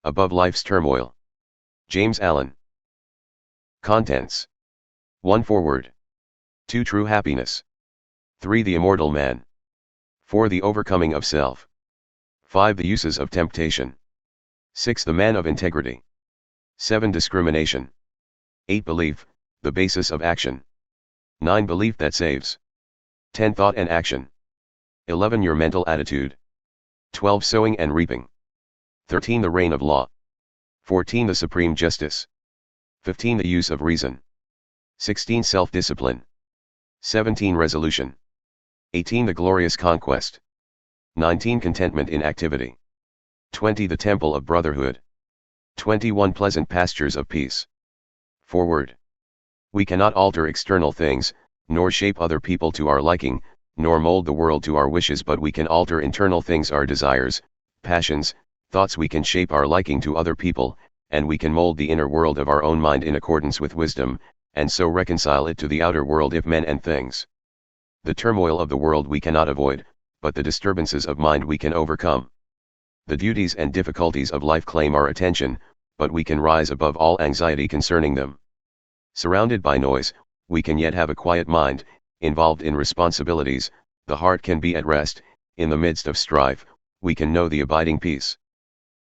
Above Life's Turmoil. James Allen. Contents. 1. Foreword. 2. True Happiness. 3. The Immortal Man. 4. The Overcoming of Self. 5. The Uses of Temptation. 6. The Man of Integrity. 7. Discrimination. 8. Belief, the basis of action. 9. Belief that saves. 10. Thought and action. 11. Your mental attitude. 12. Sowing and Reaping. 13. The Reign of Law. 14. The Supreme Justice. 15. The Use of Reason. 16. Self-discipline. 17. Resolution. 18. The Glorious Conquest. 19. Contentment in activity. 20. The Temple of Brotherhood. 21. Pleasant Pastures of Peace. Foreword. We cannot alter external things, nor shape other people to our liking, nor mold the world to our wishes, but we can alter internal things, our desires, passions, thoughts. We can shape our liking to other people, and we can mold the inner world of our own mind in accordance with wisdom, and so reconcile it to the outer world of men and things. The turmoil of the world we cannot avoid, but the disturbances of mind we can overcome. The duties and difficulties of life claim our attention, but we can rise above all anxiety concerning them. Surrounded by noise, we can yet have a quiet mind. Involved in responsibilities, the heart can be at rest. In the midst of strife, we can know the abiding peace.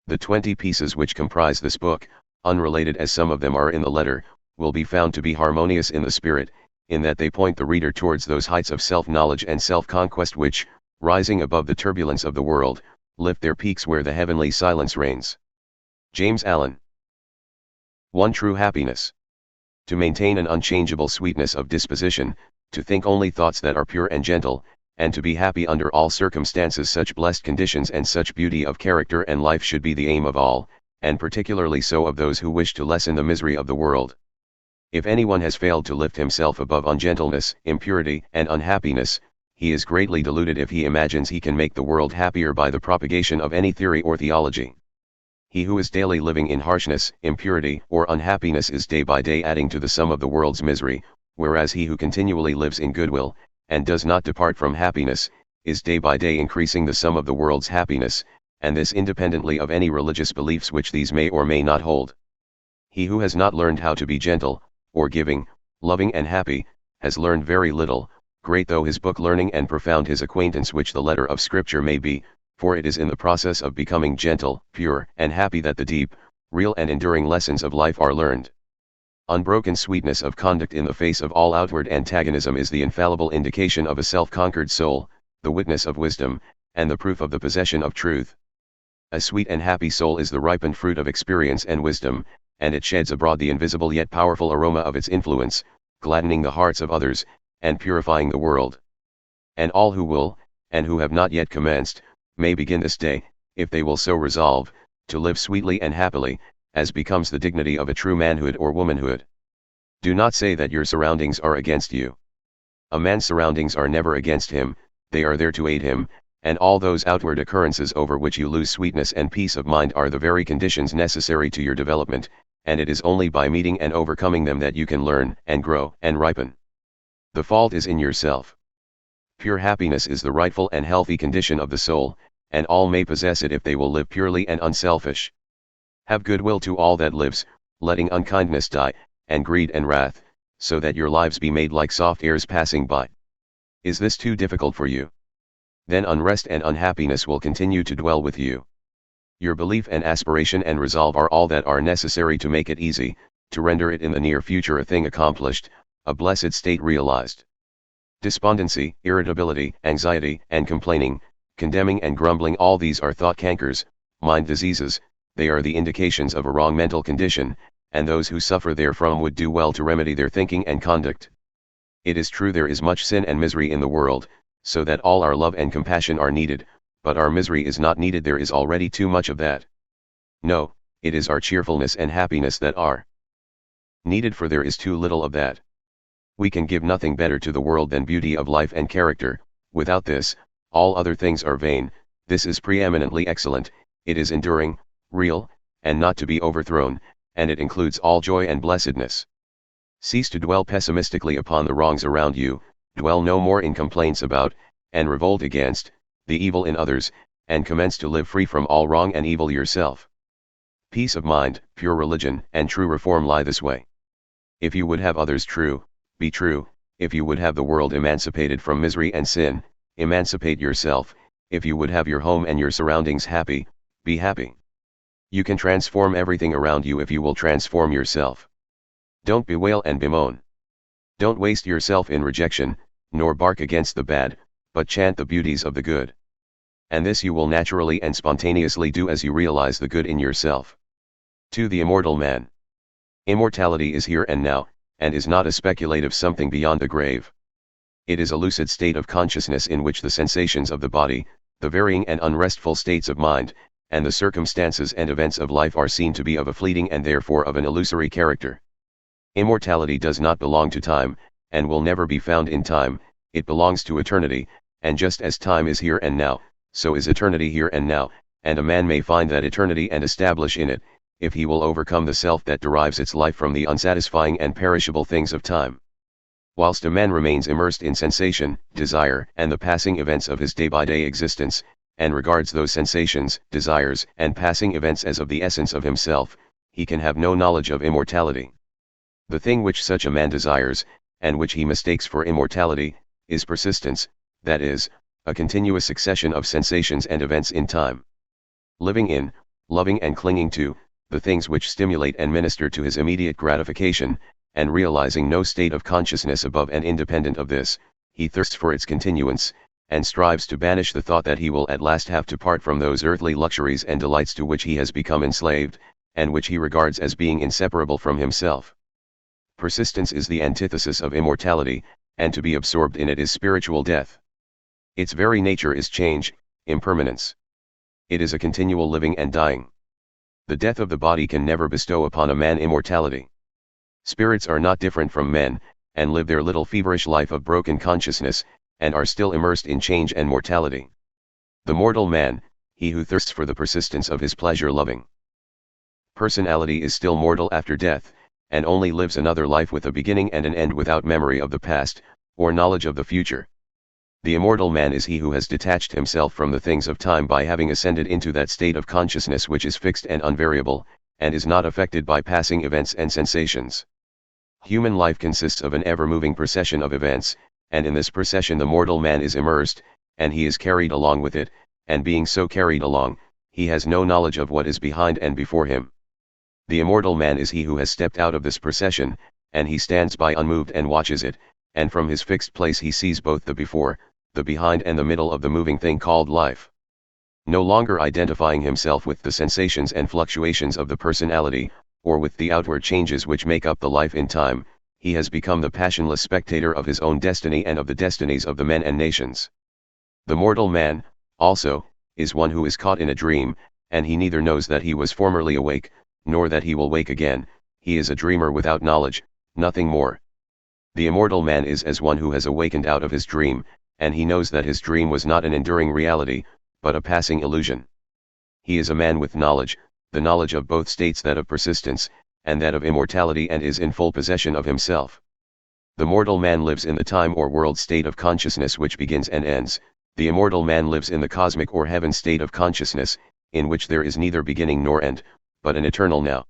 The 20 pieces which comprise this book, unrelated as some of them are in the letter, will be found to be harmonious in the spirit, in that they point the reader towards those heights of self-knowledge and self-conquest which, rising above the turbulence of the world, lift their peaks where the heavenly silence reigns. James Allen. 1. True Happiness. To maintain an unchangeable sweetness of disposition, to think only thoughts that are pure and gentle, and to be happy under all circumstances. Such blessed conditions and such beauty of character and life should be the aim of all, and particularly so of those who wish to lessen the misery of the world. If anyone has failed to lift himself above ungentleness, impurity, and unhappiness, he is greatly deluded if he imagines he can make the world happier by the propagation of any theory or theology. He who is daily living in harshness, impurity, or unhappiness is day by day adding to the sum of the world's misery, whereas he who continually lives in goodwill, and does not depart from happiness, is day by day increasing the sum of the world's happiness, and this independently of any religious beliefs which these may or may not hold. He who has not learned how to be gentle, or giving, loving and happy, has learned very little, great though his book learning and profound his acquaintance which the letter of Scripture may be, for it is in the process of becoming gentle, pure, and happy that the deep, real and enduring lessons of life are learned. Unbroken sweetness of conduct in the face of all outward antagonism is the infallible indication of a self-conquered soul, the witness of wisdom, and the proof of the possession of truth. A sweet and happy soul is the ripened fruit of experience and wisdom, and it sheds abroad the invisible yet powerful aroma of its influence, gladdening the hearts of others, and purifying the world. And all who will, and who have not yet commenced, may begin this day, if they will so resolve, to live sweetly and happily, as becomes the dignity of a true manhood or womanhood. Do not say that your surroundings are against you. A man's surroundings are never against him, they are there to aid him, and all those outward occurrences over which you lose sweetness and peace of mind are the very conditions necessary to your development, and it is only by meeting and overcoming them that you can learn, and grow, and ripen. The fault is in yourself. Pure happiness is the rightful and healthy condition of the soul, and all may possess it if they will live purely and unselfish. Have goodwill to all that lives, letting unkindness die, and greed and wrath, so that your lives be made like soft airs passing by. Is this too difficult for you? Then unrest and unhappiness will continue to dwell with you. Your belief and aspiration and resolve are all that are necessary to make it easy, to render it in the near future a thing accomplished, a blessed state realized. Despondency, irritability, anxiety, and complaining, condemning and grumbling, all these are thought cankers, mind diseases. They are the indications of a wrong mental condition, and those who suffer therefrom would do well to remedy their thinking and conduct. It is true there is much sin and misery in the world, so that all our love and compassion are needed, but our misery is not needed. There is already too much of that. No, it is our cheerfulness and happiness that are needed, for there is too little of that. We can give nothing better to the world than beauty of life and character. Without this, all other things are vain. This is preeminently excellent, it is enduring, real, and not to be overthrown, and it includes all joy and blessedness. Cease to dwell pessimistically upon the wrongs around you, dwell no more in complaints about, and revolt against, the evil in others, and commence to live free from all wrong and evil yourself. Peace of mind, pure religion, and true reform lie this way. If you would have others true, be true. If you would have the world emancipated from misery and sin, emancipate yourself. If you would have your home and your surroundings happy, be happy. You can transform everything around you if you will transform yourself. Don't bewail and bemoan. Don't waste yourself in rejection, nor bark against the bad, but chant the beauties of the good. And this you will naturally and spontaneously do as you realize the good in yourself. To the immortal man. Immortality is here and now, and is not a speculative something beyond the grave. It is a lucid state of consciousness in which the sensations of the body, the varying and unrestful states of mind, and the circumstances and events of life are seen to be of a fleeting and therefore of an illusory character. Immortality does not belong to time, and will never be found in time. It belongs to eternity, and just as time is here and now, so is eternity here and now, and a man may find that eternity and establish in it, if he will overcome the self that derives its life from the unsatisfying and perishable things of time. Whilst a man remains immersed in sensation, desire, and the passing events of his day-by-day existence, and regards those sensations, desires, and passing events as of the essence of himself, he can have no knowledge of immortality. The thing which such a man desires, and which he mistakes for immortality, is persistence, that is, a continuous succession of sensations and events in time. Living in, loving and clinging to, the things which stimulate and minister to his immediate gratification, and realizing no state of consciousness above and independent of this, he thirsts for its continuance, and strives to banish the thought that he will at last have to part from those earthly luxuries and delights to which he has become enslaved, and which he regards as being inseparable from himself. Persistence is the antithesis of immortality, and to be absorbed in it is spiritual death. Its very nature is change, impermanence. It is a continual living and dying. The death of the body can never bestow upon a man immortality. Spirits are not different from men, and live their little feverish life of broken consciousness, and are still immersed in change and mortality. The mortal man, he who thirsts for the persistence of his pleasure-loving personality is still mortal after death, and only lives another life with a beginning and an end without memory of the past, or knowledge of the future. The immortal man is he who has detached himself from the things of time by having ascended into that state of consciousness which is fixed and unvariable, and is not affected by passing events and sensations. Human life consists of an ever-moving procession of events, and in this procession the mortal man is immersed, and he is carried along with it, and being so carried along, he has no knowledge of what is behind and before him. The immortal man is he who has stepped out of this procession, and he stands by unmoved and watches it, and from his fixed place he sees both the before, the behind and the middle of the moving thing called life. No longer identifying himself with the sensations and fluctuations of the personality, or with the outward changes which make up the life in time, he has become the passionless spectator of his own destiny and of the destinies of the men and nations. The mortal man, also, is one who is caught in a dream, and he neither knows that he was formerly awake, nor that he will wake again. He is a dreamer without knowledge, nothing more. The immortal man is as one who has awakened out of his dream, and he knows that his dream was not an enduring reality, but a passing illusion. He is a man with knowledge, the knowledge of both states, that of persistence, and that of immortality, and is in full possession of himself. The mortal man lives in the time or world state of consciousness which begins and ends. The immortal man lives in the cosmic or heaven state of consciousness, in which there is neither beginning nor end, but an eternal now.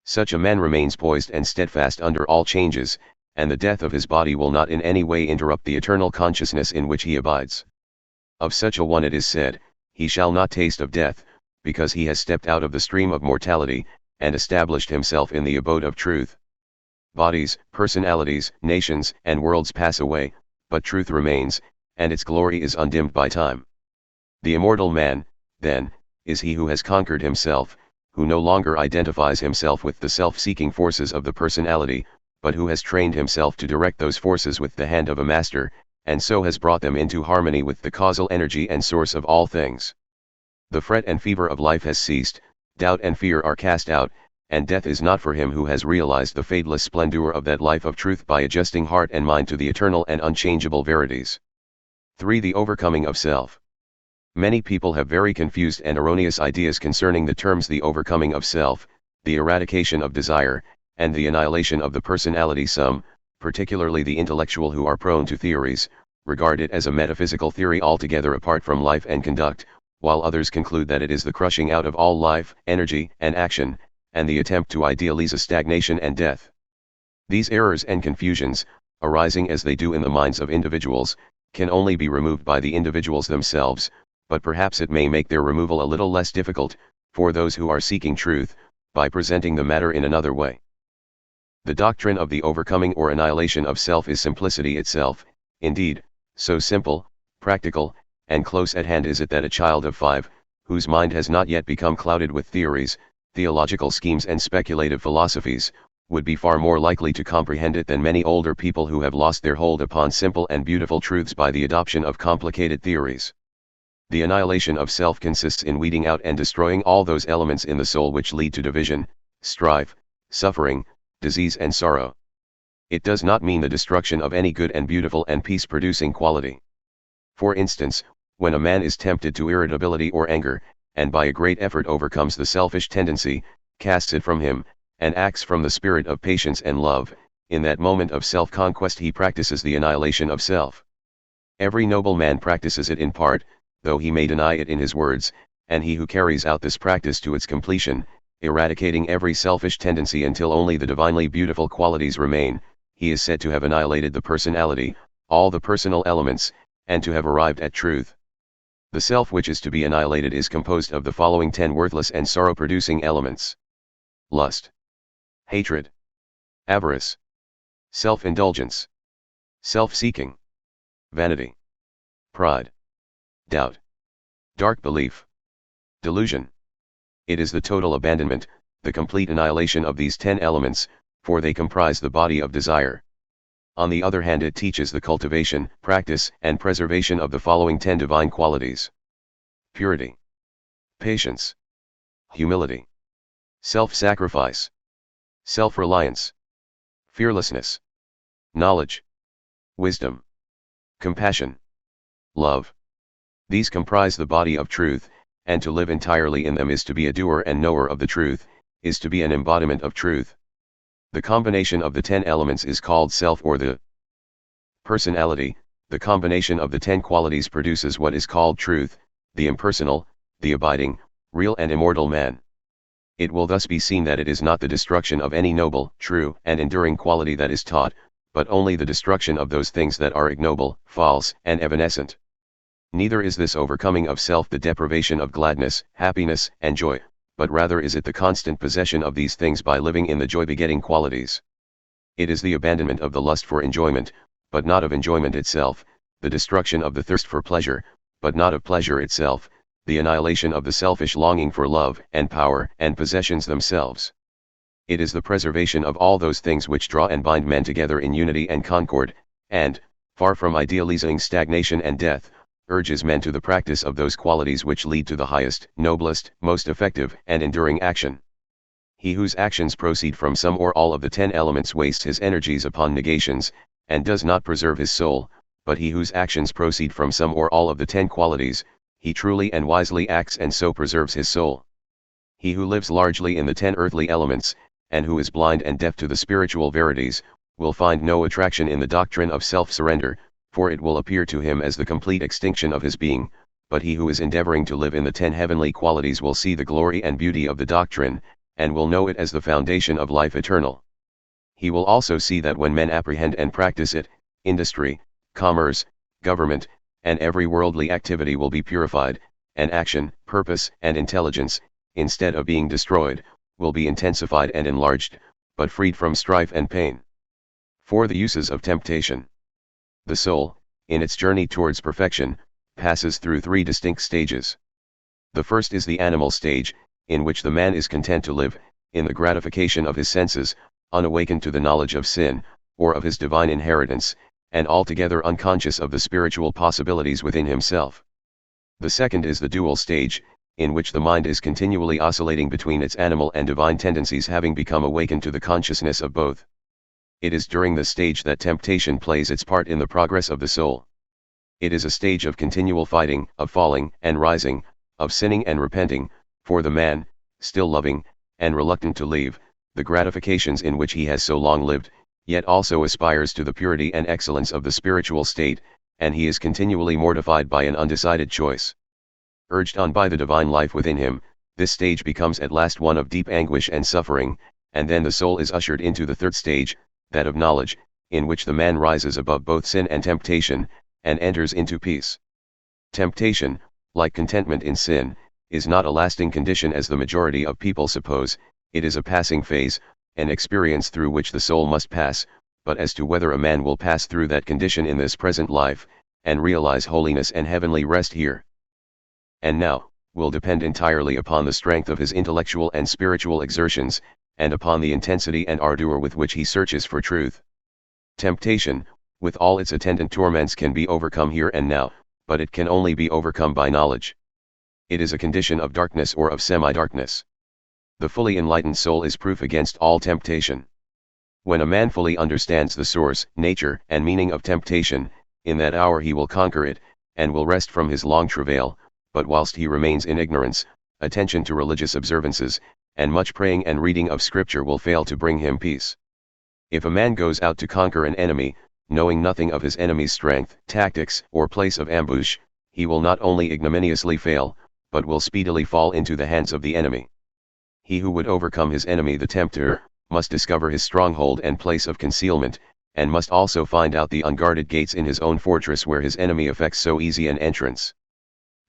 Such a man remains poised and steadfast under all changes, and the death of his body will not in any way interrupt the eternal consciousness in which he abides. Of such a one it is said, he shall not taste of death, because he has stepped out of the stream of mortality, and established himself in the abode of truth. Bodies, personalities, nations, and worlds pass away, but truth remains, and its glory is undimmed by time. The immortal man, then, is he who has conquered himself, who no longer identifies himself with the self-seeking forces of the personality, but who has trained himself to direct those forces with the hand of a master, and so has brought them into harmony with the causal energy and source of all things. The fret and fever of life has ceased, doubt and fear are cast out, and death is not for him who has realized the fadeless splendor of that life of truth by adjusting heart and mind to the eternal and unchangeable verities. 3. The overcoming of self. Many people have very confused and erroneous ideas concerning the terms the overcoming of self, the eradication of desire, and the annihilation of the personality. Some, particularly the intellectual who are prone to theories, regard it as a metaphysical theory altogether apart from life and conduct, while others conclude that it is the crushing out of all life, energy, and action, and the attempt to idealize a stagnation and death. These errors and confusions, arising as they do in the minds of individuals, can only be removed by the individuals themselves, but perhaps it may make their removal a little less difficult, for those who are seeking truth, by presenting the matter in another way. The doctrine of the overcoming or annihilation of self is simplicity itself, indeed, so simple, practical, and close at hand is it that a child of 5, whose mind has not yet become clouded with theories, theological schemes and speculative philosophies, would be far more likely to comprehend it than many older people who have lost their hold upon simple and beautiful truths by the adoption of complicated theories. The annihilation of self consists in weeding out and destroying all those elements in the soul which lead to division, strife, suffering, disease and sorrow. It does not mean the destruction of any good and beautiful and peace-producing quality. For instance, when a man is tempted to irritability or anger, and by a great effort overcomes the selfish tendency, casts it from him, and acts from the spirit of patience and love, in that moment of self-conquest he practices the annihilation of self. Every noble man practices it in part, though he may deny it in his words, and he who carries out this practice to its completion, eradicating every selfish tendency until only the divinely beautiful qualities remain, he is said to have annihilated the personality, all the personal elements, and to have arrived at truth. The self which is to be annihilated is composed of the following 10 worthless and sorrow-producing elements: lust, hatred, avarice, self-indulgence, self-seeking, vanity, pride, doubt, dark belief, delusion. It is the total abandonment, the complete annihilation of these 10 elements, for they comprise the body of desire. On the other hand, it teaches the cultivation, practice, and preservation of the following 10 divine qualities: purity, patience, humility, self-sacrifice, self-reliance, fearlessness, knowledge, wisdom, compassion, love. These comprise the body of truth, and to live entirely in them is to be a doer and knower of the truth, is to be an embodiment of truth. The combination of the 10 elements is called self or the personality. The combination of the 10 qualities produces what is called truth, the impersonal, the abiding, real and immortal man. It will thus be seen that it is not the destruction of any noble, true, and enduring quality that is taught, but only the destruction of those things that are ignoble, false, and evanescent. Neither is this overcoming of self the deprivation of gladness, happiness, and joy, but rather is it the constant possession of these things by living in the joy-begetting qualities. It is the abandonment of the lust for enjoyment, but not of enjoyment itself, the destruction of the thirst for pleasure, but not of pleasure itself, the annihilation of the selfish longing for love and power and possessions themselves. It is the preservation of all those things which draw and bind men together in unity and concord, and, far from idealizing stagnation and death, urges men to the practice of those qualities which lead to the highest, noblest, most effective, and enduring action. He whose actions proceed from some or all of the 10 elements wastes his energies upon negations, and does not preserve his soul, but he whose actions proceed from some or all of the 10 qualities, he truly and wisely acts and so preserves his soul. He who lives largely in the 10 earthly elements, and who is blind and deaf to the spiritual verities, will find no attraction in the doctrine of self-surrender, for it will appear to him as the complete extinction of his being, but he who is endeavoring to live in the 10 heavenly qualities will see the glory and beauty of the doctrine, and will know it as the foundation of life eternal. He will also see that when men apprehend and practice it, industry, commerce, government, and every worldly activity will be purified, and action, purpose, and intelligence, instead of being destroyed, will be intensified and enlarged, but freed from strife and pain. For the uses of temptation. The soul, in its journey towards perfection, passes through 3 distinct stages. The first is the animal stage, in which the man is content to live, in the gratification of his senses, unawakened to the knowledge of sin, or of his divine inheritance, and altogether unconscious of the spiritual possibilities within himself. The second is the dual stage, in which the mind is continually oscillating between its animal and divine tendencies, having become awakened to the consciousness of both. It is during this stage that temptation plays its part in the progress of the soul. It is a stage of continual fighting, of falling and rising, of sinning and repenting, for the man, still loving, and reluctant to leave, the gratifications in which he has so long lived, yet also aspires to the purity and excellence of the spiritual state, and he is continually mortified by an undecided choice. Urged on by the divine life within him, this stage becomes at last one of deep anguish and suffering, and then the soul is ushered into the third stage, that of knowledge, in which the man rises above both sin and temptation, and enters into peace. Temptation, like contentment in sin, is not a lasting condition as the majority of people suppose. It is a passing phase, an experience through which the soul must pass, but as to whether a man will pass through that condition in this present life, and realize holiness and heavenly rest here and now, will depend entirely upon the strength of his intellectual and spiritual exertions, and upon the intensity and ardor with which he searches for truth. Temptation, with all its attendant torments, can be overcome here and now, but it can only be overcome by knowledge. It is a condition of darkness or of semi-darkness. The fully enlightened soul is proof against all temptation. When a man fully understands the source, nature, and meaning of temptation, in that hour he will conquer it, and will rest from his long travail. But whilst he remains in ignorance, attention to religious observances, and much praying and reading of scripture will fail to bring him peace. If a man goes out to conquer an enemy, knowing nothing of his enemy's strength, tactics, or place of ambush, he will not only ignominiously fail, but will speedily fall into the hands of the enemy. He who would overcome his enemy the tempter, must discover his stronghold and place of concealment, and must also find out the unguarded gates in his own fortress where his enemy effects so easy an entrance.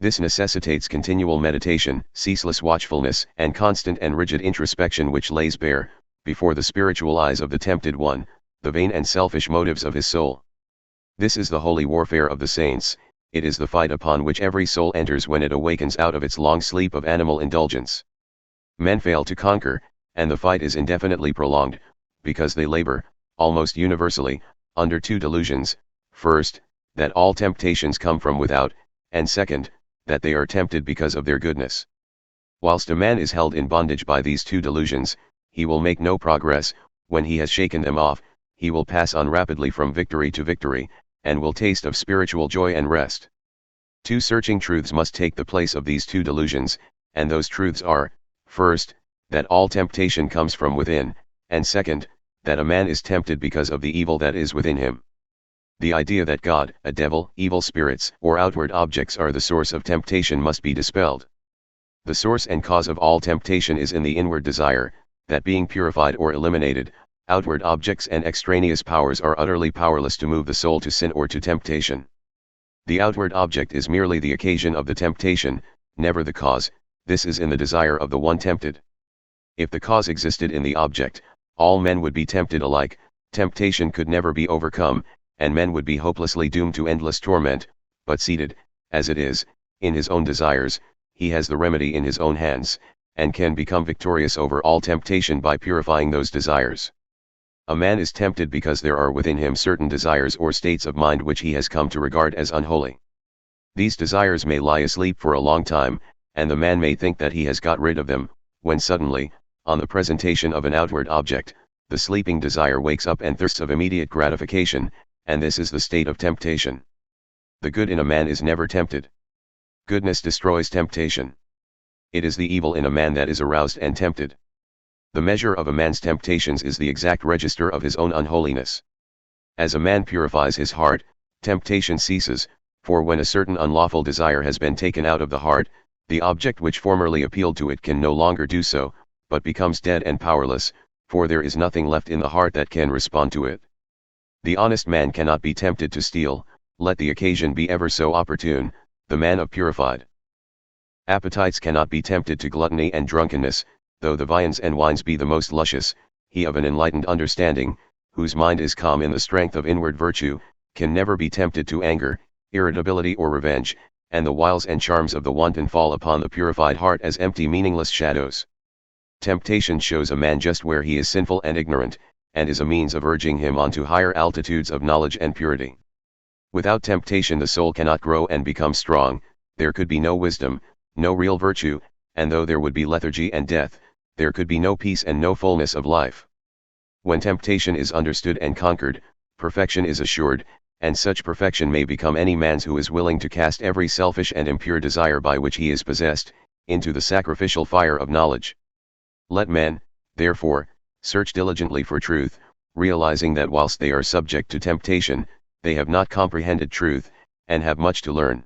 This necessitates continual meditation, ceaseless watchfulness, and constant and rigid introspection, which lays bare, before the spiritual eyes of the tempted one, the vain and selfish motives of his soul. This is the holy warfare of the saints. It is the fight upon which every soul enters when it awakens out of its long sleep of animal indulgence. Men fail to conquer, and the fight is indefinitely prolonged, because they labor, almost universally, under two delusions: first, that all temptations come from without, and second, that they are tempted because of their goodness. Whilst a man is held in bondage by these two delusions, he will make no progress. When he has shaken them off, he will pass on rapidly from victory to victory, and will taste of spiritual joy and rest. Two searching truths must take the place of these two delusions, and those truths are, first, that all temptation comes from within, and second, that a man is tempted because of the evil that is within him. The idea that God, a devil, evil spirits, or outward objects are the source of temptation must be dispelled. The source and cause of all temptation is in the inward desire, that being purified or eliminated, outward objects and extraneous powers are utterly powerless to move the soul to sin or to temptation. The outward object is merely the occasion of the temptation, never the cause. This is in the desire of the one tempted. If the cause existed in the object, all men would be tempted alike, temptation could never be overcome, and men would be hopelessly doomed to endless torment. But seated, as it is, in his own desires, he has the remedy in his own hands, and can become victorious over all temptation by purifying those desires. A man is tempted because there are within him certain desires or states of mind which he has come to regard as unholy. These desires may lie asleep for a long time, and the man may think that he has got rid of them, when suddenly, on the presentation of an outward object, the sleeping desire wakes up and thirsts of immediate gratification, and this is the state of temptation. The good in a man is never tempted. Goodness destroys temptation. It is the evil in a man that is aroused and tempted. The measure of a man's temptations is the exact register of his own unholiness. As a man purifies his heart, temptation ceases, for when a certain unlawful desire has been taken out of the heart, the object which formerly appealed to it can no longer do so, but becomes dead and powerless, for there is nothing left in the heart that can respond to it. The honest man cannot be tempted to steal, let the occasion be ever so opportune. The man of purified appetites cannot be tempted to gluttony and drunkenness, though the viands and wines be the most luscious. He of an enlightened understanding, whose mind is calm in the strength of inward virtue, can never be tempted to anger, irritability or revenge, and the wiles and charms of the wanton fall upon the purified heart as empty meaningless shadows. Temptation shows a man just where he is sinful and ignorant, and is a means of urging him on to higher altitudes of knowledge and purity. Without temptation the soul cannot grow and become strong, there could be no wisdom, no real virtue, and though there would be lethargy and death, there could be no peace and no fullness of life. When temptation is understood and conquered, perfection is assured, and such perfection may become any man's who is willing to cast every selfish and impure desire by which he is possessed, into the sacrificial fire of knowledge. Let men, therefore, search diligently for truth, realizing that whilst they are subject to temptation, they have not comprehended truth, and have much to learn.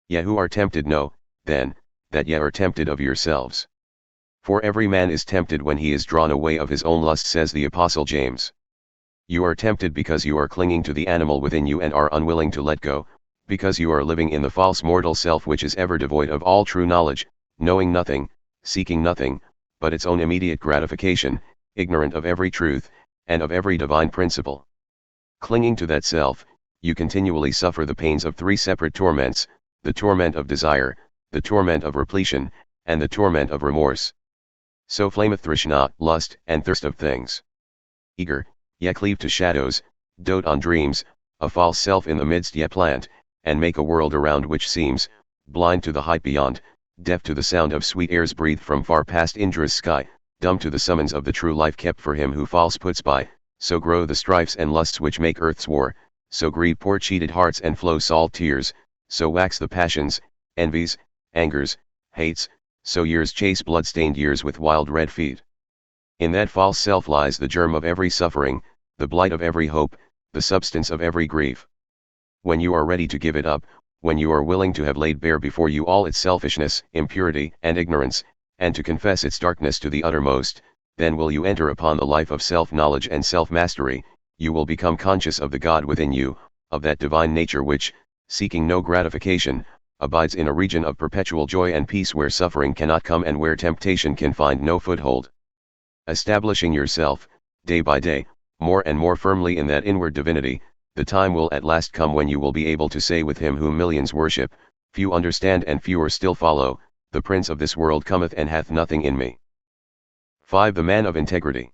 Yet who are tempted know, then, that ye are tempted of yourselves. For every man is tempted when he is drawn away of his own lust, says the Apostle James. You are tempted because you are clinging to the animal within you and are unwilling to let go, because you are living in the false mortal self which is ever devoid of all true knowledge, knowing nothing, seeking nothing, but its own immediate gratification, ignorant of every truth, and of every divine principle. Clinging to that self, you continually suffer the pains of three separate torments, the torment of desire, the torment of repletion, and the torment of remorse. So flameth Thrishna, lust, and thirst of things. Eager, ye cleave to shadows, dote on dreams, a false self in the midst ye plant, and make a world around which seems, blind to the height beyond, deaf to the sound of sweet airs breathed from far past Indra's sky, dumb to the summons of the true life kept for him who false puts by. So grow the strifes and lusts which make earth's war, so grieve poor cheated hearts and flow salt tears, so wax the passions, envies, angers, hates, so years chase blood-stained years with wild red feet. In that false self lies the germ of every suffering, the blight of every hope, the substance of every grief. When you are ready to give it up, when you are willing to have laid bare before you all its selfishness, impurity, and ignorance, and to confess its darkness to the uttermost, then will you enter upon the life of self-knowledge and self-mastery. You will become conscious of the God within you, of that divine nature which, seeking no gratification, abides in a region of perpetual joy and peace where suffering cannot come and where temptation can find no foothold. Establishing yourself, day by day, more and more firmly in that inward divinity, the time will at last come when you will be able to say with him whom millions worship, few understand and fewer still follow, the prince of this world cometh and hath nothing in me. 5. The man of integrity.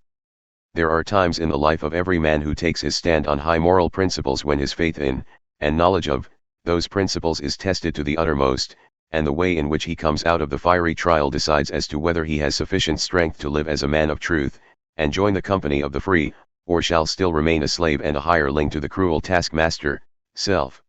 There are times in the life of every man who takes his stand on high moral principles when his faith in, and knowledge of, those principles is tested to the uttermost, and the way in which he comes out of the fiery trial decides as to whether he has sufficient strength to live as a man of truth, and join the company of the free, or shall still remain a slave and a hireling to the cruel taskmaster, self.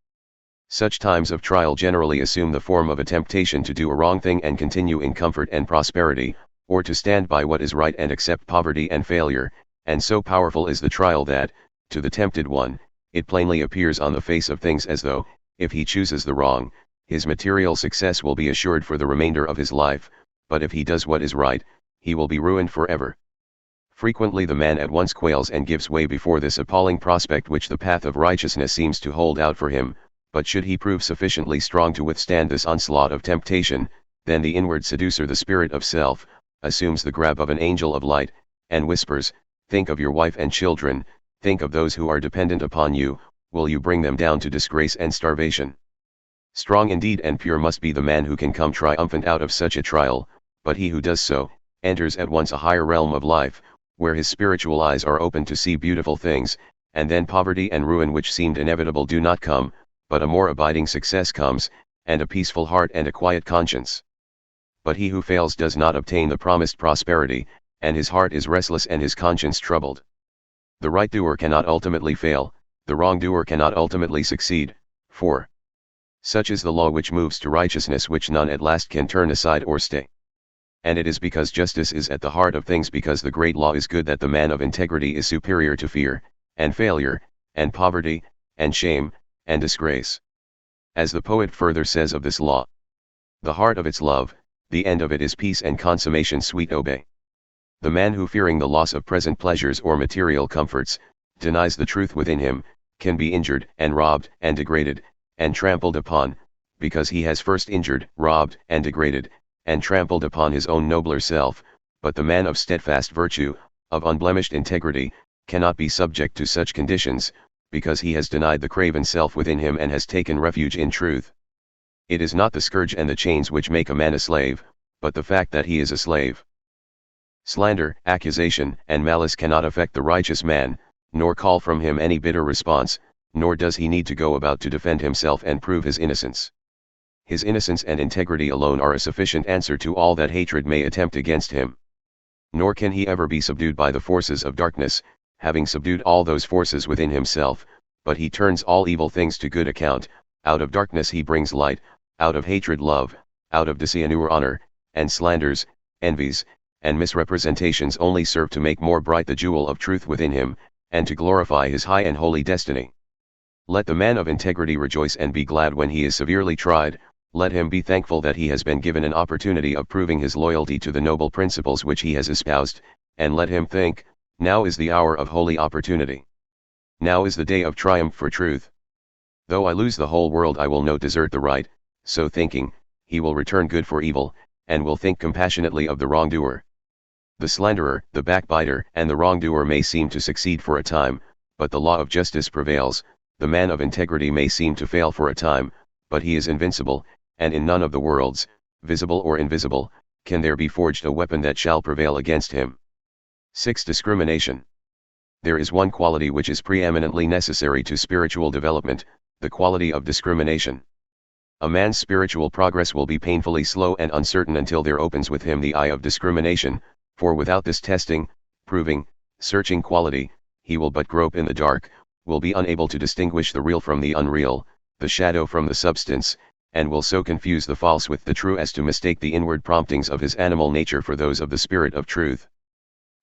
Such times of trial generally assume the form of a temptation to do a wrong thing and continue in comfort and prosperity, or to stand by what is right and accept poverty and failure, and so powerful is the trial that, to the tempted one, it plainly appears on the face of things as though, if he chooses the wrong, his material success will be assured for the remainder of his life, but if he does what is right, he will be ruined forever. Frequently the man at once quails and gives way before this appalling prospect which the path of righteousness seems to hold out for him, but should he prove sufficiently strong to withstand this onslaught of temptation, then the inward seducer, the spirit of self, assumes the grab of an angel of light, and whispers, think of your wife and children, think of those who are dependent upon you, will you bring them down to disgrace and starvation? Strong indeed and pure must be the man who can come triumphant out of such a trial, but he who does so, enters at once a higher realm of life, where his spiritual eyes are open to see beautiful things, and then poverty and ruin which seemed inevitable do not come, but a more abiding success comes, and a peaceful heart and a quiet conscience. But he who fails does not obtain the promised prosperity, and his heart is restless and his conscience troubled. The right doer cannot ultimately fail, the wrong doer cannot ultimately succeed. 4. Such is the law which moves to righteousness, which none at last can turn aside or stay. And it is because justice is at the heart of things, because the great law is good, that the man of integrity is superior to fear, and failure, and poverty, and shame, and disgrace. As the poet further says of this law, the heart of its love, the end of it is peace and consummation sweet obey. The man who, fearing the loss of present pleasures or material comforts, denies the truth within him, can be injured and robbed and degraded, and trampled upon, because he has first injured, robbed, and degraded, and trampled upon his own nobler self. But the man of steadfast virtue, of unblemished integrity, cannot be subject to such conditions, because he has denied the craven self within him and has taken refuge in truth. It is not the scourge and the chains which make a man a slave, but the fact that he is a slave. Slander, accusation, and malice cannot affect the righteous man, nor call from him any bitter response, nor does he need to go about to defend himself and prove his innocence. His innocence and integrity alone are a sufficient answer to all that hatred may attempt against him. Nor can he ever be subdued by the forces of darkness, having subdued all those forces within himself, but he turns all evil things to good account. Out of darkness he brings light, out of hatred love, out of dishonor honor, and slanders, envies, and misrepresentations only serve to make more bright the jewel of truth within him, and to glorify his high and holy destiny. Let the man of integrity rejoice and be glad when he is severely tried, let him be thankful that he has been given an opportunity of proving his loyalty to the noble principles which he has espoused, and let him think, now is the hour of holy opportunity. Now is the day of triumph for truth. Though I lose the whole world I will not desert the right, so thinking, he will return good for evil, and will think compassionately of the wrongdoer. The slanderer, the backbiter, and the wrongdoer may seem to succeed for a time, but the law of justice prevails. The man of integrity may seem to fail for a time, but he is invincible, and in none of the worlds, visible or invisible, can there be forged a weapon that shall prevail against him. 6. Discrimination. There is one quality which is preeminently necessary to spiritual development, the quality of discrimination. A man's spiritual progress will be painfully slow and uncertain until there opens with him the eye of discrimination, for without this testing, proving, searching quality, he will but grope in the dark, will be unable to distinguish the real from the unreal, the shadow from the substance, and will so confuse the false with the true as to mistake the inward promptings of his animal nature for those of the Spirit of truth.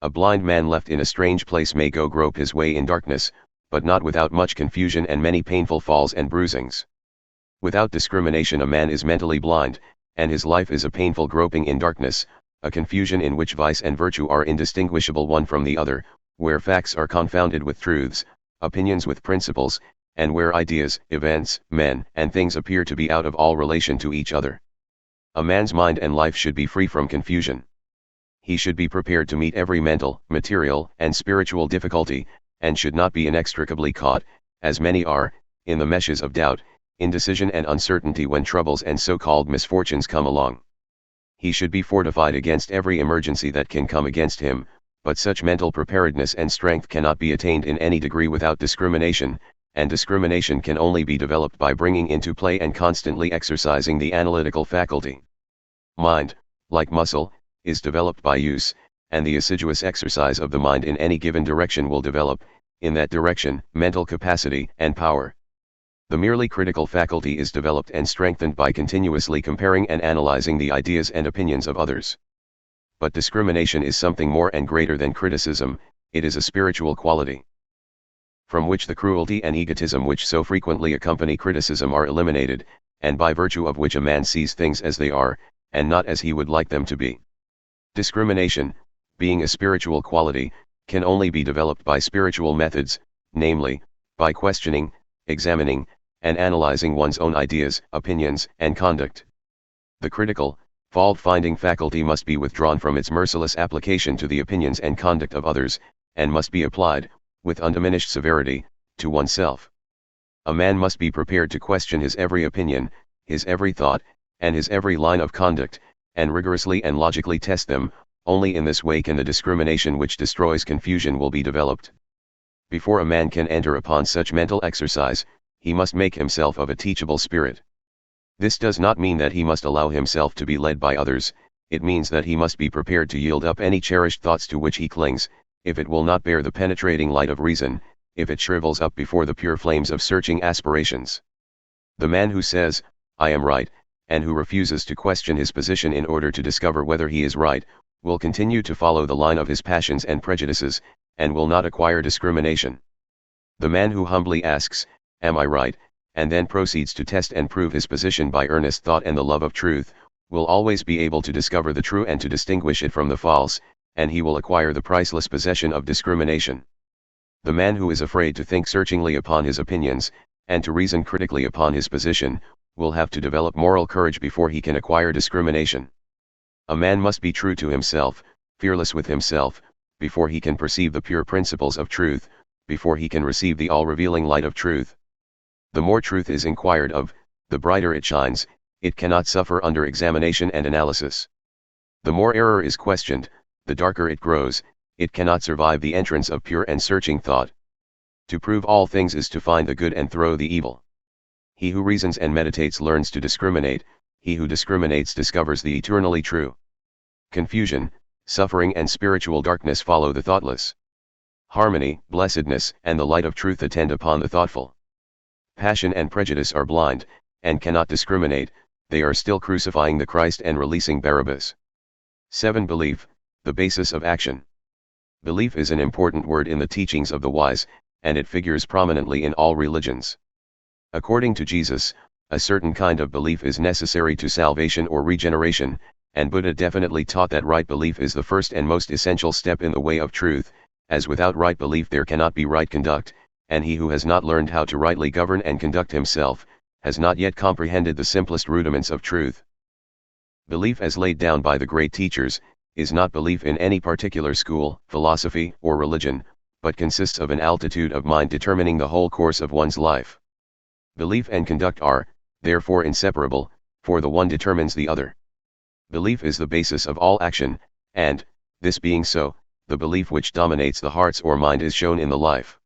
A blind man left in a strange place may go grope his way in darkness, but not without much confusion and many painful falls and bruisings. Without discrimination a man is mentally blind, and his life is a painful groping in darkness, a confusion in which vice and virtue are indistinguishable one from the other, where facts are confounded with truths, opinions with principles, and where ideas, events, men, and things appear to be out of all relation to each other. A man's mind and life should be free from confusion. He should be prepared to meet every mental, material, and spiritual difficulty, and should not be inextricably caught, as many are, in the meshes of doubt, indecision and uncertainty when troubles and so-called misfortunes come along. He should be fortified against every emergency that can come against him, but such mental preparedness and strength cannot be attained in any degree without discrimination, and discrimination can only be developed by bringing into play and constantly exercising the analytical faculty. Mind, like muscle, is developed by use, and the assiduous exercise of the mind in any given direction will develop, in that direction, mental capacity and power. The merely critical faculty is developed and strengthened by continuously comparing and analyzing the ideas and opinions of others. But discrimination is something more and greater than criticism, it is a spiritual quality, from which the cruelty and egotism which so frequently accompany criticism are eliminated, and by virtue of which a man sees things as they are, and not as he would like them to be. Discrimination, being a spiritual quality, can only be developed by spiritual methods, namely, by questioning, examining, and analyzing one's own ideas, opinions, and conduct. The critical, fault-finding faculty must be withdrawn from its merciless application to the opinions and conduct of others, and must be applied, with undiminished severity, to oneself. A man must be prepared to question his every opinion, his every thought, and his every line of conduct, and rigorously and logically test them. Only in this way can the discrimination which destroys confusion will be developed. Before a man can enter upon such mental exercise, he must make himself of a teachable spirit. This does not mean that he must allow himself to be led by others, it means that he must be prepared to yield up any cherished thoughts to which he clings, if it will not bear the penetrating light of reason, if it shrivels up before the pure flames of searching aspirations. The man who says, I am right, and who refuses to question his position in order to discover whether he is right, will continue to follow the line of his passions and prejudices, and will not acquire discrimination. The man who humbly asks, Am I right, and then proceeds to test and prove his position by earnest thought and the love of truth, will always be able to discover the true and to distinguish it from the false, and he will acquire the priceless possession of discrimination. The man who is afraid to think searchingly upon his opinions, and to reason critically upon his position, will have to develop moral courage before he can acquire discrimination. A man must be true to himself, fearless with himself, before he can perceive the pure principles of truth, before he can receive the all-revealing light of truth. The more truth is inquired of, the brighter it shines, it cannot suffer under examination and analysis. The more error is questioned, the darker it grows, it cannot survive the entrance of pure and searching thought. To prove all things is to find the good and throw the evil. He who reasons and meditates learns to discriminate, he who discriminates discovers the eternally true. Confusion, suffering and spiritual darkness follow the thoughtless. Harmony, blessedness, and the light of truth attend upon the thoughtful. Passion and prejudice are blind, and cannot discriminate, they are still crucifying the Christ and releasing Barabbas. 7. Belief, the basis of action. Belief is an important word in the teachings of the wise, and it figures prominently in all religions. According to Jesus, a certain kind of belief is necessary to salvation or regeneration, and Buddha definitely taught that right belief is the first and most essential step in the way of truth, as without right belief there cannot be right conduct, and he who has not learned how to rightly govern and conduct himself, has not yet comprehended the simplest rudiments of truth. Belief as laid down by the great teachers, is not belief in any particular school, philosophy, or religion, but consists of an altitude of mind determining the whole course of one's life. Belief and conduct are, therefore, inseparable, for the one determines the other. Belief is the basis of all action, and, this being so, the belief which dominates the hearts or mind is shown in the life.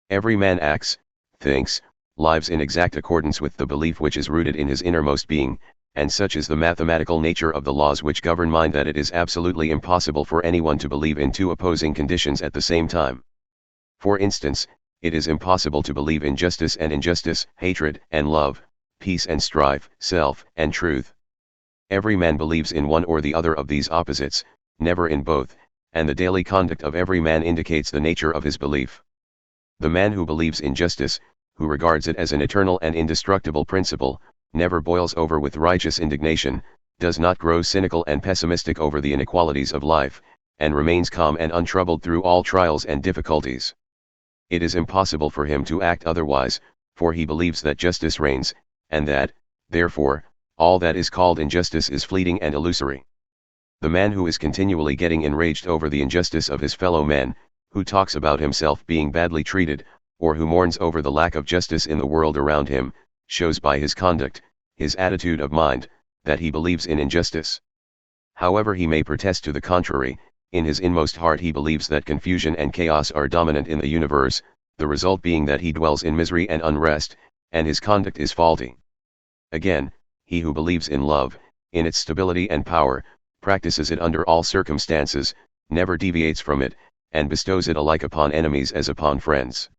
Every man acts, thinks, lives in exact accordance with the belief which is rooted in his innermost being, and such is the mathematical nature of the laws which govern mind that it is absolutely impossible for anyone to believe in two opposing conditions at the same time. For instance, it is impossible to believe in justice and injustice, hatred and love, peace and strife, self and truth. Every man believes in one or the other of these opposites, never in both, and the daily conduct of every man indicates the nature of his belief. The man who believes in justice, who regards it as an eternal and indestructible principle, never boils over with righteous indignation, does not grow cynical and pessimistic over the inequalities of life, and remains calm and untroubled through all trials and difficulties. It is impossible for him to act otherwise, for he believes that justice reigns, and that, therefore, all that is called injustice is fleeting and illusory. The man who is continually getting enraged over the injustice of his fellow men, who talks about himself being badly treated, or who mourns over the lack of justice in the world around him, shows by his conduct, his attitude of mind, that he believes in injustice. However he may protest to the contrary, in his inmost heart he believes that confusion and chaos are dominant in the universe, the result being that he dwells in misery and unrest, and his conduct is faulty. Again, he who believes in love, in its stability and power, practices it under all circumstances, never deviates from it, and bestows it alike upon enemies as upon friends.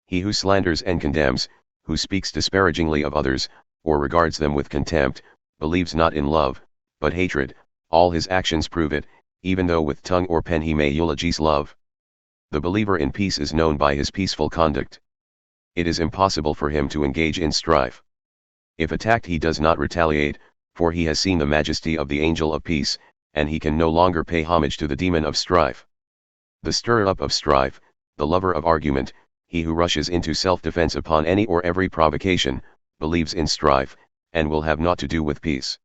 He who slanders and condemns, who speaks disparagingly of others, or regards them with contempt, believes not in love, but hatred. All his actions prove it, even though with tongue or pen he may eulogize love. The believer in peace is known by his peaceful conduct. It is impossible for him to engage in strife. If attacked he does not retaliate, for he has seen the majesty of the angel of peace, and he can no longer pay homage to the demon of strife. The stirrer-up of strife, the lover of argument, he who rushes into self-defense upon any or every provocation, believes in strife, and will have naught to do with peace.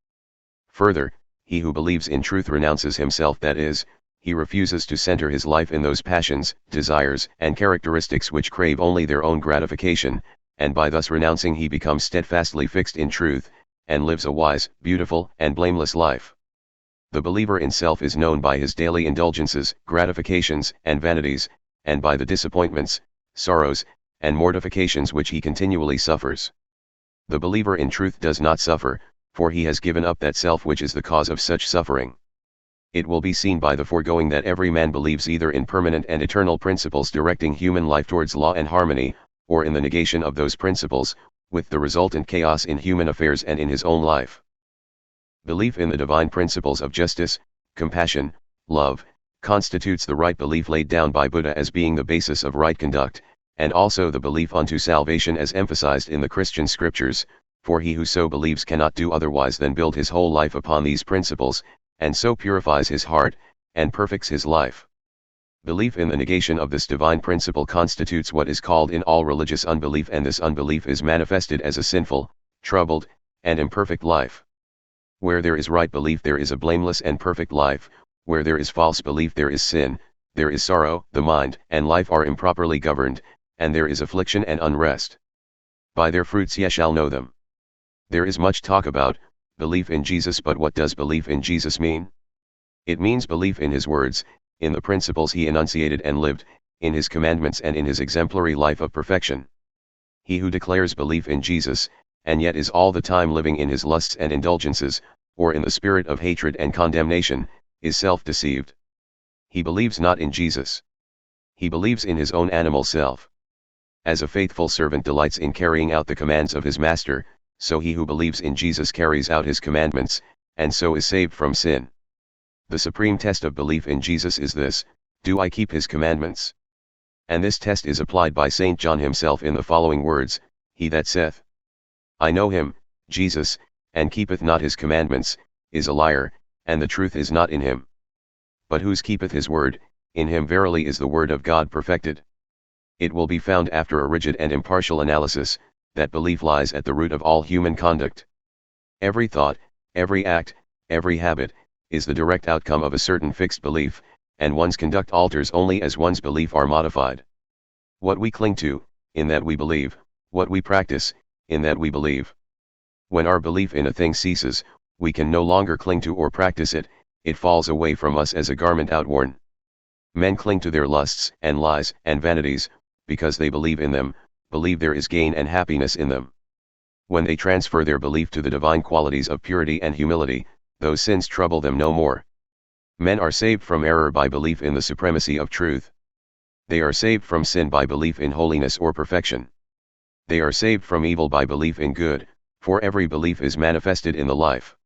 Further, he who believes in truth renounces himself, that is, he refuses to center his life in those passions, desires, and characteristics which crave only their own gratification, and by thus renouncing he becomes steadfastly fixed in truth, and lives a wise, beautiful, and blameless life. The believer in self is known by his daily indulgences, gratifications, and vanities, and by the disappointments, sorrows, and mortifications which he continually suffers. The believer in truth does not suffer, for he has given up that self which is the cause of such suffering. It will be seen by the foregoing that every man believes either in permanent and eternal principles directing human life towards law and harmony, or in the negation of those principles, with the resultant chaos in human affairs and in his own life. Belief in the divine principles of justice, compassion, love, constitutes the right belief laid down by Buddha as being the basis of right conduct, and also the belief unto salvation as emphasized in the Christian scriptures, for he who so believes cannot do otherwise than build his whole life upon these principles, and so purifies his heart, and perfects his life. Belief in the negation of this divine principle constitutes what is called in all religious unbelief, and this unbelief is manifested as a sinful, troubled, and imperfect life. Where there is right belief there is a blameless and perfect life, where there is false belief there is sin, there is sorrow, the mind and life are improperly governed, and there is affliction and unrest. By their fruits ye shall know them. There is much talk about belief in Jesus, but what does belief in Jesus mean? It means belief in his words, in the principles he enunciated and lived, in his commandments and in his exemplary life of perfection. He who declares belief in Jesus, and yet is all the time living in his lusts and indulgences, or in the spirit of hatred and condemnation, is self-deceived. He believes not in Jesus. He believes in his own animal self. As a faithful servant delights in carrying out the commands of his master, so he who believes in Jesus carries out his commandments, and so is saved from sin. The supreme test of belief in Jesus is this: do I keep his commandments? And this test is applied by St. John himself in the following words: he that saith, I know him, Jesus, and keepeth not his commandments, is a liar, and the truth is not in him. But whose keepeth his word, in him verily is the word of God perfected. It will be found after a rigid and impartial analysis, that belief lies at the root of all human conduct. Every thought, every act, every habit, is the direct outcome of a certain fixed belief, and one's conduct alters only as one's belief are modified. What we cling to, in that we believe, what we practice, in that we believe. When our belief in a thing ceases, we can no longer cling to or practice it, it falls away from us as a garment outworn. Men cling to their lusts and lies and vanities, because they believe in them, believe there is gain and happiness in them. When they transfer their belief to the divine qualities of purity and humility, those sins trouble them no more. Men are saved from error by belief in the supremacy of truth. They are saved from sin by belief in holiness or perfection. They are saved from evil by belief in good, for every belief is manifested in the life.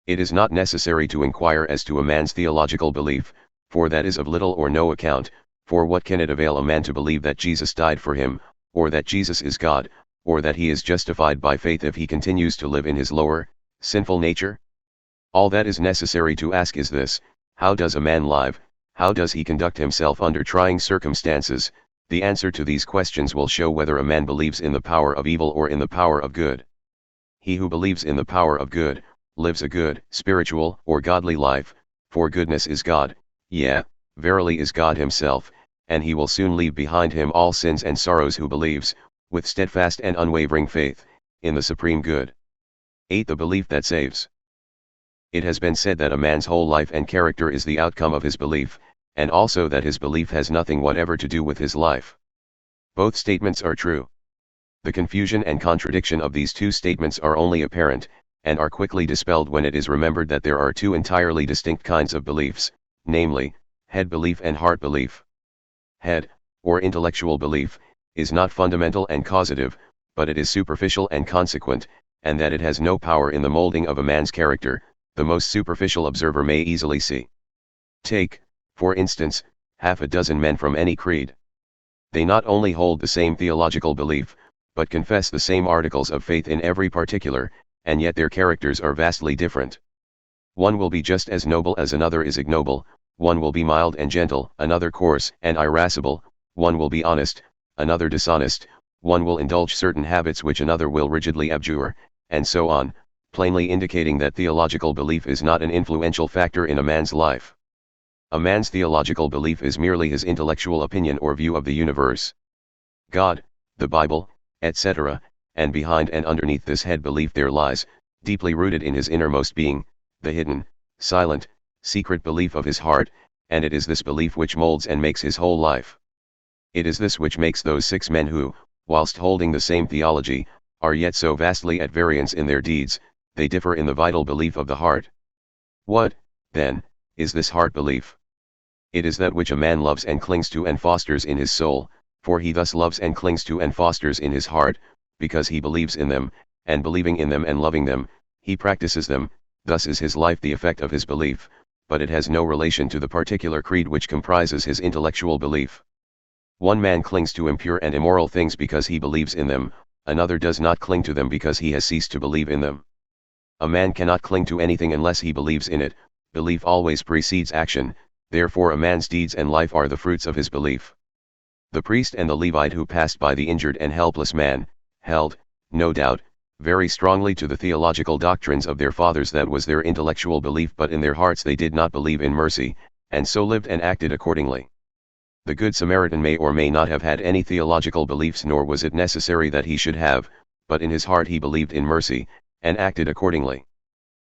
It is not necessary to inquire as to a man's theological belief, for that is of little or no account, for what can it avail a man to believe that Jesus died for him, or that Jesus is God, or that he is justified by faith if he continues to live in his lower, sinful nature? All that is necessary to ask is this: how does a man live, how does he conduct himself under trying circumstances? The answer to these questions will show whether a man believes in the power of evil or in the power of good. He who believes in the power of good, lives a good, spiritual, or godly life, for goodness is God, verily is God himself, and he will soon leave behind him all sins and sorrows who believes, with steadfast and unwavering faith, in the supreme good. 8. The belief that saves. It has been said that a man's whole life and character is the outcome of his belief, and also that his belief has nothing whatever to do with his life. Both statements are true. The confusion and contradiction of these two statements are only apparent, and are quickly dispelled when it is remembered that there are two entirely distinct kinds of beliefs, namely, head belief and heart belief. Head, or intellectual belief, is not fundamental and causative, but it is superficial and consequent, and that it has no power in the molding of a man's character, the most superficial observer may easily see. Take, for instance, half a dozen men from any creed. They not only hold the same theological belief, but confess the same articles of faith in every particular, and yet their characters are vastly different. One will be just as noble as another is ignoble, one will be mild and gentle, another coarse and irascible, one will be honest, another dishonest, one will indulge certain habits which another will rigidly abjure, and so on, plainly indicating that theological belief is not an influential factor in a man's life. A man's theological belief is merely his intellectual opinion or view of the universe, God, the Bible, etc., and behind and underneath this head belief there lies, deeply rooted in his innermost being, the hidden, silent, secret belief of his heart, and it is this belief which molds and makes his whole life. It is this which makes those 6 men who, whilst holding the same theology, are yet so vastly at variance in their deeds, they differ in the vital belief of the heart. What, then, is this heart belief? It is that which a man loves and clings to and fosters in his soul, for he thus loves and clings to and fosters in his heart, because he believes in them, and believing in them and loving them, he practices them. Thus is his life the effect of his belief, but it has no relation to the particular creed which comprises his intellectual belief. One man clings to impure and immoral things because he believes in them, another does not cling to them because he has ceased to believe in them. A man cannot cling to anything unless he believes in it. Belief always precedes action, therefore a man's deeds and life are the fruits of his belief. The priest and the Levite who passed by the injured and helpless man, held, no doubt, very strongly to the theological doctrines of their fathers. That was their intellectual belief, but in their hearts they did not believe in mercy, and so lived and acted accordingly. The Good Samaritan may or may not have had any theological beliefs, nor was it necessary that he should have, but in his heart he believed in mercy, and acted accordingly.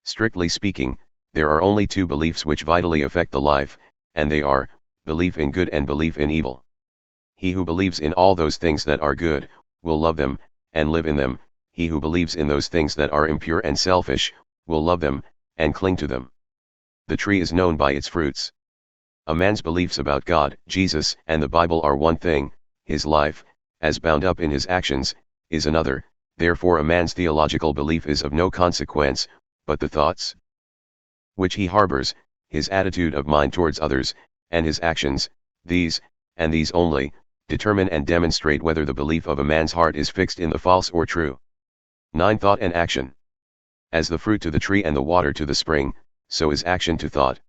Strictly speaking, there are only 2 beliefs which vitally affect the life, and they are, belief in good and belief in evil. He who believes in all those things that are good, will love them, and live in them. He who believes in those things that are impure and selfish, will love them, and cling to them. The tree is known by its fruits. A man's beliefs about God, Jesus, and the Bible are one thing, his life, as bound up in his actions, is another. Therefore a man's theological belief is of no consequence, but the thoughts which he harbors, his attitude of mind towards others, and his actions, these, and these only, determine and demonstrate whether the belief of a man's heart is fixed in the false or true. 9. Thought and action. As the fruit to the tree and the water to the spring, so is action to thought.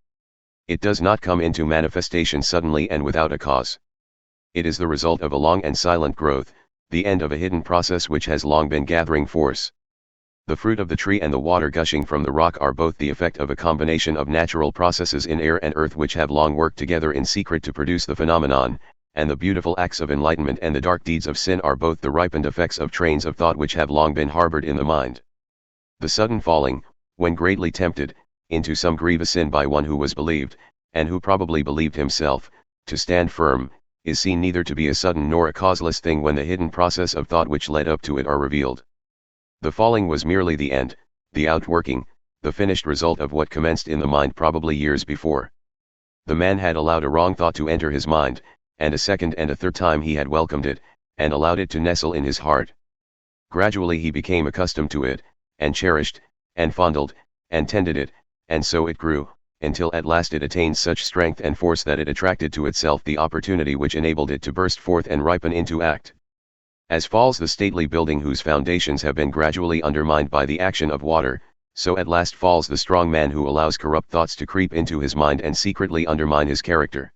It does not come into manifestation suddenly and without a cause. It is the result of a long and silent growth, the end of a hidden process which has long been gathering force. The fruit of the tree and the water gushing from the rock are both the effect of a combination of natural processes in air and earth which have long worked together in secret to produce the phenomenon, and the beautiful acts of enlightenment and the dark deeds of sin are both the ripened effects of trains of thought which have long been harbored in the mind. The sudden falling, when greatly tempted, into some grievous sin by one who was believed, and who probably believed himself, to stand firm, is seen neither to be a sudden nor a causeless thing when the hidden process of thought which led up to it are revealed. The falling was merely the end, the outworking, the finished result of what commenced in the mind probably years before. The man had allowed a wrong thought to enter his mind, and a second and a third time he had welcomed it, and allowed it to nestle in his heart. Gradually he became accustomed to it, and cherished, and fondled, and tended it, and so it grew, until at last it attained such strength and force that it attracted to itself the opportunity which enabled it to burst forth and ripen into act. As falls the stately building whose foundations have been gradually undermined by the action of water, so at last falls the strong man who allows corrupt thoughts to creep into his mind and secretly undermine his character.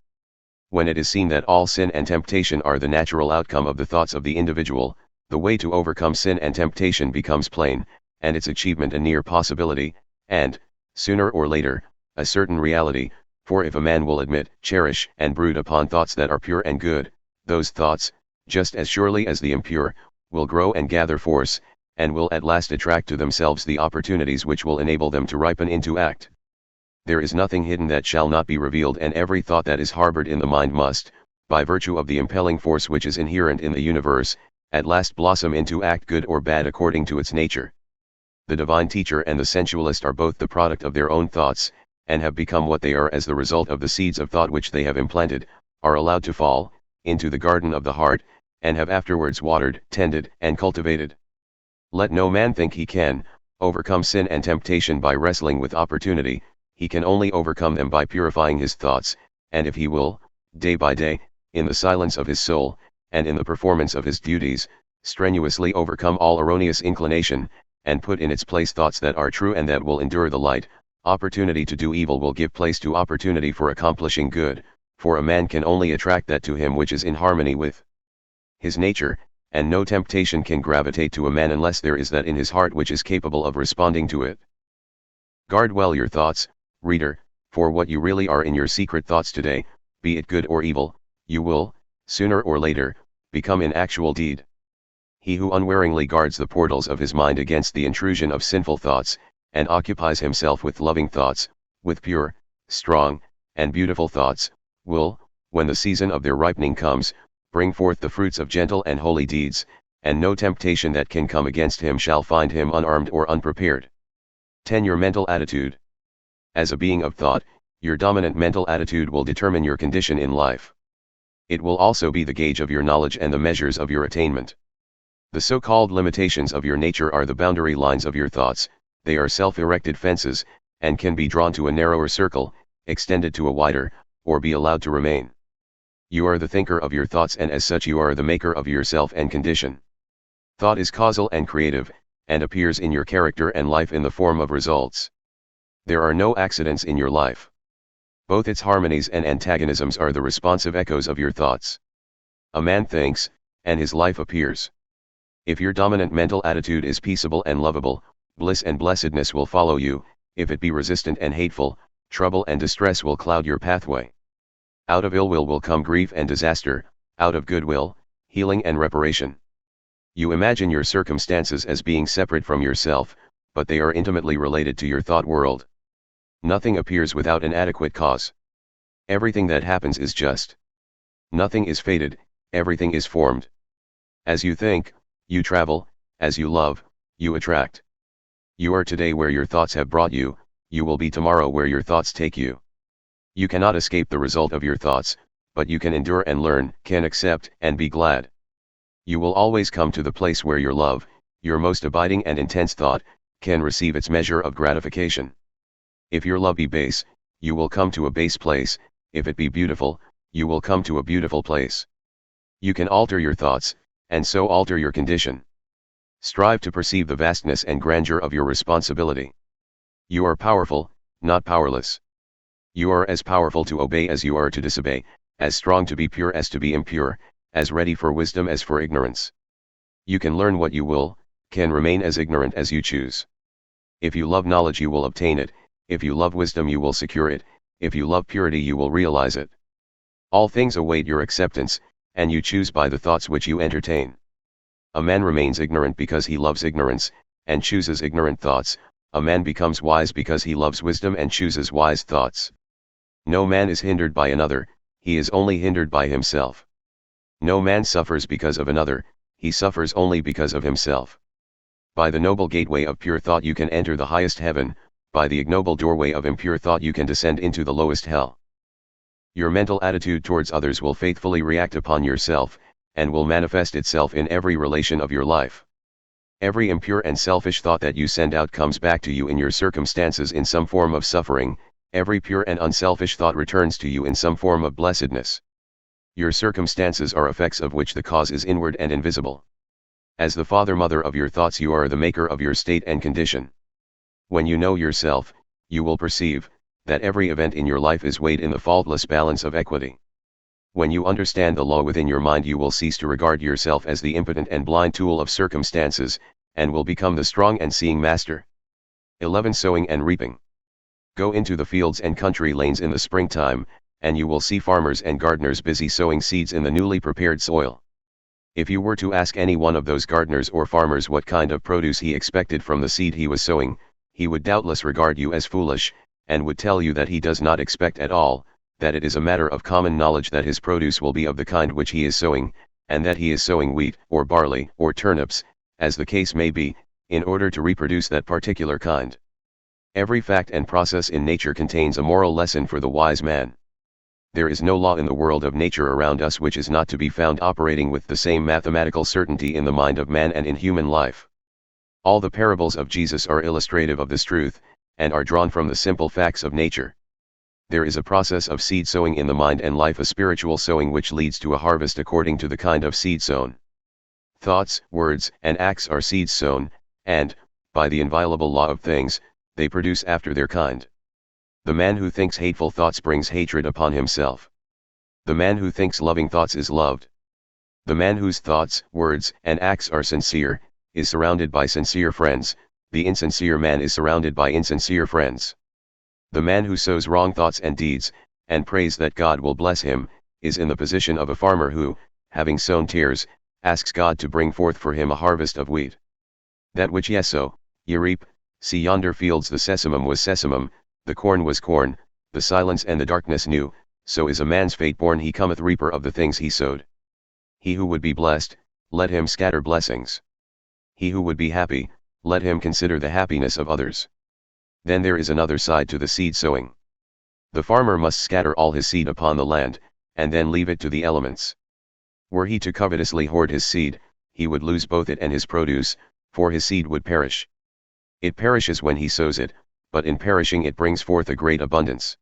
When it is seen that all sin and temptation are the natural outcome of the thoughts of the individual, the way to overcome sin and temptation becomes plain, and its achievement a near possibility, and, sooner or later, a certain reality, for if a man will admit, cherish, and brood upon thoughts that are pure and good, those thoughts, just as surely as the impure, will grow and gather force, and will at last attract to themselves the opportunities which will enable them to ripen into act. There is nothing hidden that shall not be revealed, and every thought that is harbored in the mind must, by virtue of the impelling force which is inherent in the universe, at last blossom into act good or bad according to its nature. The divine teacher and the sensualist are both the product of their own thoughts, and have become what they are as the result of the seeds of thought which they have implanted, are allowed to fall into the garden of the heart, and have afterwards watered, tended, and cultivated. Let no man think he can overcome sin and temptation by wrestling with opportunity. He can only overcome them by purifying his thoughts, and if he will, day by day, in the silence of his soul, and in the performance of his duties, strenuously overcome all erroneous inclination, and put in its place thoughts that are true and that will endure the light, opportunity to do evil will give place to opportunity for accomplishing good, for a man can only attract that to him which is in harmony with his nature, and no temptation can gravitate to a man unless there is that in his heart which is capable of responding to it. Guard well your thoughts, reader, for what you really are in your secret thoughts today, be it good or evil, you will, sooner or later, become in actual deed. He who unwaringly guards the portals of his mind against the intrusion of sinful thoughts, and occupies himself with loving thoughts, with pure, strong, and beautiful thoughts, will, when the season of their ripening comes, bring forth the fruits of gentle and holy deeds, and no temptation that can come against him shall find him unarmed or unprepared. 10. Your mental attitude. As a being of thought, your dominant mental attitude will determine your condition in life. It will also be the gauge of your knowledge and the measures of your attainment. The so-called limitations of your nature are the boundary lines of your thoughts. They are self-erected fences, and can be drawn to a narrower circle, extended to a wider, or be allowed to remain. You are the thinker of your thoughts, and as such you are the maker of yourself and condition. Thought is causal and creative, and appears in your character and life in the form of results. There are no accidents in your life. Both its harmonies and antagonisms are the responsive echoes of your thoughts. A man thinks, and his life appears. If your dominant mental attitude is peaceable and lovable, bliss and blessedness will follow you. If it be resistant and hateful, trouble and distress will cloud your pathway. Out of ill will come grief and disaster, out of goodwill, healing and reparation. You imagine your circumstances as being separate from yourself, but they are intimately related to your thought world. Nothing appears without an adequate cause. Everything that happens is just. Nothing is fated, everything is formed. As you think, you travel, as you love, you attract. You are today where your thoughts have brought you, you will be tomorrow where your thoughts take you. You cannot escape the result of your thoughts, but you can endure and learn, can accept and be glad. You will always come to the place where your love, your most abiding and intense thought, can receive its measure of gratification. If your love be base, you will come to a base place. If it be beautiful, you will come to a beautiful place. You can alter your thoughts, and so alter your condition. Strive to perceive the vastness and grandeur of your responsibility. You are powerful, not powerless. You are as powerful to obey as you are to disobey, as strong to be pure as to be impure, as ready for wisdom as for ignorance. You can learn what you will, can remain as ignorant as you choose. If you love knowledge you will obtain it, if you love wisdom you will secure it, if you love purity you will realize it. All things await your acceptance, and you choose by the thoughts which you entertain. A man remains ignorant because he loves ignorance, and chooses ignorant thoughts. A man becomes wise because he loves wisdom and chooses wise thoughts. No man is hindered by another, he is only hindered by himself. No man suffers because of another, he suffers only because of himself. By the noble gateway of pure thought you can enter the highest heaven, by the ignoble doorway of impure thought you can descend into the lowest hell. Your mental attitude towards others will faithfully react upon yourself, and will manifest itself in every relation of your life. Every impure and selfish thought that you send out comes back to you in your circumstances in some form of suffering. Every pure and unselfish thought returns to you in some form of blessedness. Your circumstances are effects of which the cause is inward and invisible. As the father-mother of your thoughts you are the maker of your state and condition. When you know yourself, you will perceive that every event in your life is weighed in the faultless balance of equity. When you understand the law within your mind you will cease to regard yourself as the impotent and blind tool of circumstances, and will become the strong and seeing master. 11. Sowing and Reaping. Go into the fields and country lanes in the springtime, and you will see farmers and gardeners busy sowing seeds in the newly prepared soil. If you were to ask any one of those gardeners or farmers what kind of produce he expected from the seed he was sowing, he would doubtless regard you as foolish, and would tell you that he does not expect at all, that it is a matter of common knowledge that his produce will be of the kind which he is sowing, and that he is sowing wheat, or barley, or turnips, as the case may be, in order to reproduce that particular kind. Every fact and process in nature contains a moral lesson for the wise man. There is no law in the world of nature around us which is not to be found operating with the same mathematical certainty in the mind of man and in human life. All the parables of Jesus are illustrative of this truth, and are drawn from the simple facts of nature. There is a process of seed sowing in the mind and life, a spiritual sowing which leads to a harvest according to the kind of seed sown. Thoughts, words, and acts are seeds sown, and, by the inviolable law of things, they produce after their kind. The man who thinks hateful thoughts brings hatred upon himself. The man who thinks loving thoughts is loved. The man whose thoughts, words, and acts are sincere, is surrounded by sincere friends. The insincere man is surrounded by insincere friends. The man who sows wrong thoughts and deeds, and prays that God will bless him, is in the position of a farmer who, having sown tares, asks God to bring forth for him a harvest of wheat. That which ye sow, ye reap. See yonder fields, the sesamum was sesamum, the corn was corn, the silence and the darkness knew. So is a man's fate born, he cometh reaper of the things he sowed. He who would be blessed, let him scatter blessings. He who would be happy, let him consider the happiness of others. Then there is another side to the seed sowing. The farmer must scatter all his seed upon the land, and then leave it to the elements. Were he to covetously hoard his seed, he would lose both it and his produce, for his seed would perish. It perishes when he sows it, but in perishing it brings forth a great abundance.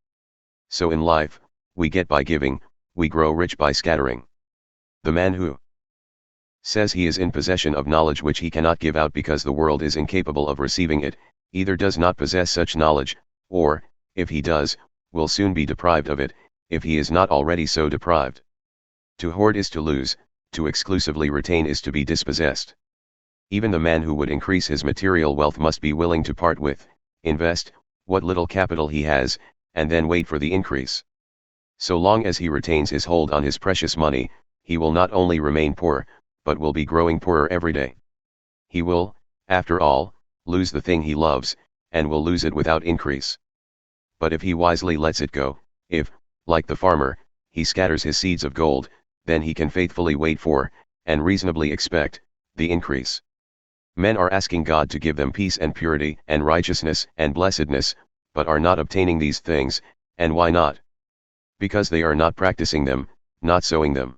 So in life, we get by giving, we grow rich by scattering. The man who says he is in possession of knowledge which he cannot give out because the world is incapable of receiving it, either does not possess such knowledge, or, if he does, will soon be deprived of it, if he is not already so deprived. To hoard is to lose, to exclusively retain is to be dispossessed. Even the man who would increase his material wealth must be willing to part with, invest, what little capital he has, and then wait for the increase. So long as he retains his hold on his precious money, he will not only remain poor, but will be growing poorer every day. He will, after all, lose the thing he loves, and will lose it without increase. But if he wisely lets it go, if, like the farmer, he scatters his seeds of gold, then he can faithfully wait for, and reasonably expect, the increase. Men are asking God to give them peace and purity and righteousness and blessedness, but are not obtaining these things, and why not? Because they are not practicing them, not sowing them.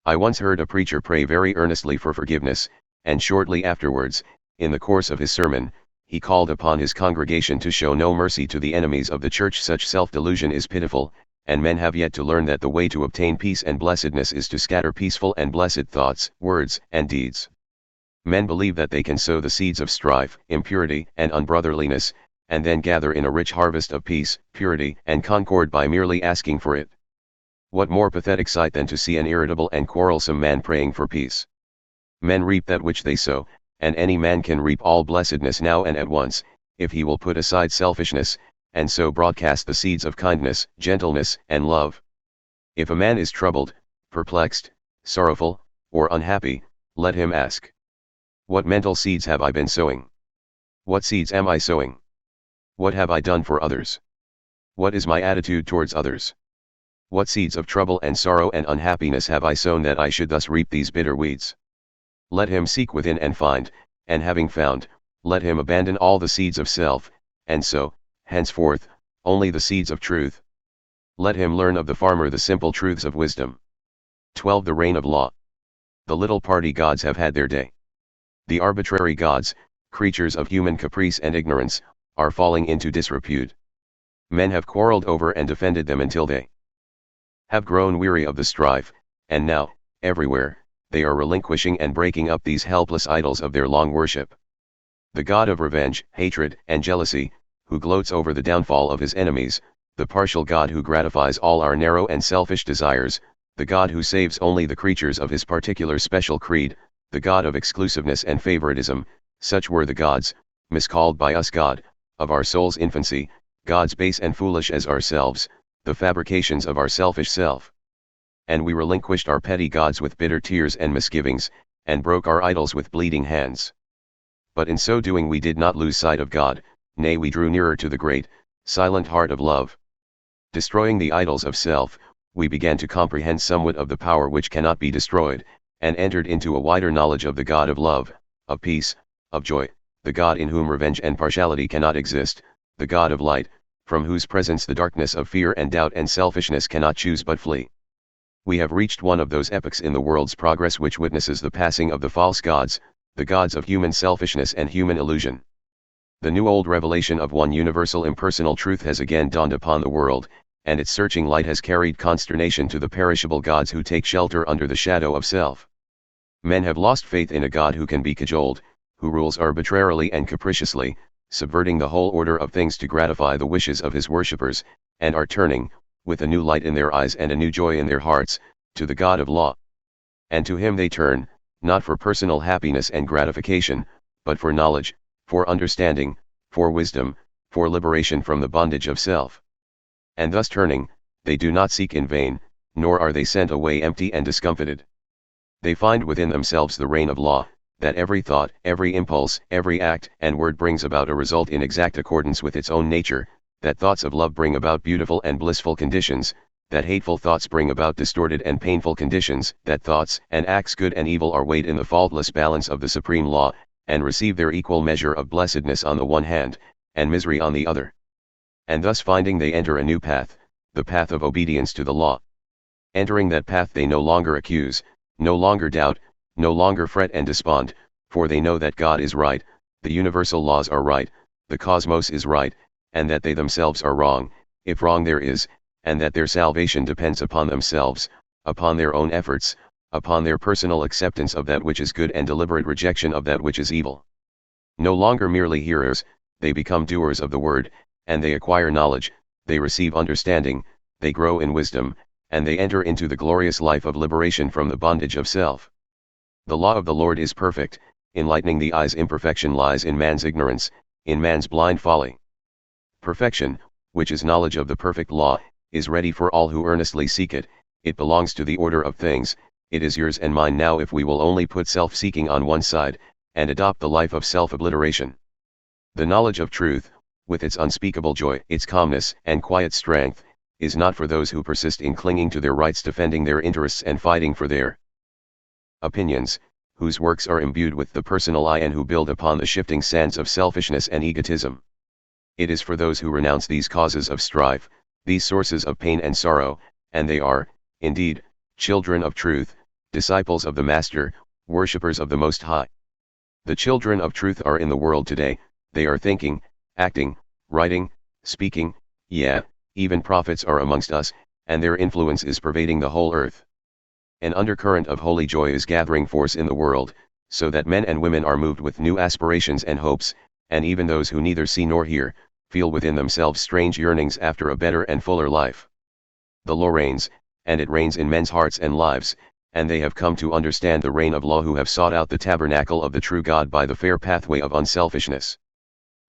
I once heard a preacher pray very earnestly for forgiveness, and shortly afterwards, in the course of his sermon, he called upon his congregation to show no mercy to the enemies of the church. Such self-delusion is pitiful, and men have yet to learn that the way to obtain peace and blessedness is to scatter peaceful and blessed thoughts, words, and deeds. Men believe that they can sow the seeds of strife, impurity, and unbrotherliness, and then gather in a rich harvest of peace, purity, and concord by merely asking for it. What more pathetic sight than to see an irritable and quarrelsome man praying for peace? Men reap that which they sow, and any man can reap all blessedness now and at once, if he will put aside selfishness, and so broadcast the seeds of kindness, gentleness, and love. If a man is troubled, perplexed, sorrowful, or unhappy, let him ask, what mental seeds have I been sowing? What seeds am I sowing? What have I done for others? What is my attitude towards others? What seeds of trouble and sorrow and unhappiness have I sown that I should thus reap these bitter weeds? Let him seek within and find, and having found, let him abandon all the seeds of self, and sow, henceforth, only the seeds of truth. Let him learn of the farmer the simple truths of wisdom. 12. The reign of law. The little party gods have had their day. The arbitrary gods, creatures of human caprice and ignorance, are falling into disrepute. Men have quarreled over and defended them until they have grown weary of the strife, and now, everywhere, they are relinquishing and breaking up these helpless idols of their long worship. The god of revenge, hatred, and jealousy, who gloats over the downfall of his enemies, the partial god who gratifies all our narrow and selfish desires, the god who saves only the creatures of his particular special creed, the god of exclusiveness and favoritism, such were the gods, miscalled by us God, of our soul's infancy, gods base and foolish as ourselves, the fabrications of our selfish self. And we relinquished our petty gods with bitter tears and misgivings, and broke our idols with bleeding hands. But in so doing we did not lose sight of God, nay we drew nearer to the great, silent heart of love. Destroying the idols of self, we began to comprehend somewhat of the power which cannot be destroyed, and entered into a wider knowledge of the God of love, of peace, of joy, the God in whom revenge and partiality cannot exist, the God of light, from whose presence the darkness of fear and doubt and selfishness cannot choose but flee. We have reached one of those epochs in the world's progress which witnesses the passing of the false gods, the gods of human selfishness and human illusion. The new old revelation of one universal impersonal truth has again dawned upon the world, and its searching light has carried consternation to the perishable gods who take shelter under the shadow of self. Men have lost faith in a God who can be cajoled, who rules arbitrarily and capriciously, subverting the whole order of things to gratify the wishes of his worshippers, and are turning, with a new light in their eyes and a new joy in their hearts, to the God of law. And to him they turn, not for personal happiness and gratification, but for knowledge, for understanding, for wisdom, for liberation from the bondage of self. And thus turning, they do not seek in vain, nor are they sent away empty and discomfited. They find within themselves the reign of law, that every thought, every impulse, every act and word brings about a result in exact accordance with its own nature, that thoughts of love bring about beautiful and blissful conditions, that hateful thoughts bring about distorted and painful conditions, that thoughts and acts good and evil are weighed in the faultless balance of the supreme law, and receive their equal measure of blessedness on the one hand, and misery on the other. And thus finding they enter a new path, the path of obedience to the law. Entering that path they no longer accuse, no longer doubt, no longer fret and despond, for they know that God is right, the universal laws are right, the cosmos is right, and that they themselves are wrong, if wrong there is, and that their salvation depends upon themselves, upon their own efforts, upon their personal acceptance of that which is good and deliberate rejection of that which is evil. No longer merely hearers, they become doers of the word, and they acquire knowledge, they receive understanding, they grow in wisdom, and they enter into the glorious life of liberation from the bondage of self. The law of the Lord is perfect, enlightening the eyes. Imperfection lies in man's ignorance, in man's blind folly. Perfection, which is knowledge of the perfect law, is ready for all who earnestly seek it. It belongs to the order of things, it is yours and mine now if we will only put self-seeking on one side, and adopt the life of self-obliteration. The knowledge of truth, with its unspeakable joy, its calmness and quiet strength, is not for those who persist in clinging to their rights, defending their interests and fighting for their opinions, whose works are imbued with the personal I and who build upon the shifting sands of selfishness and egotism. It is for those who renounce these causes of strife, these sources of pain and sorrow, and they are, indeed, children of truth, disciples of the Master, worshippers of the Most High. The children of truth are in the world today, they are thinking, acting, writing, speaking, even prophets are amongst us, and their influence is pervading the whole earth. An undercurrent of holy joy is gathering force in the world, so that men and women are moved with new aspirations and hopes, and even those who neither see nor hear, feel within themselves strange yearnings after a better and fuller life. The law reigns, and it reigns in men's hearts and lives, and they have come to understand the reign of law who have sought out the tabernacle of the true God by the fair pathway of unselfishness.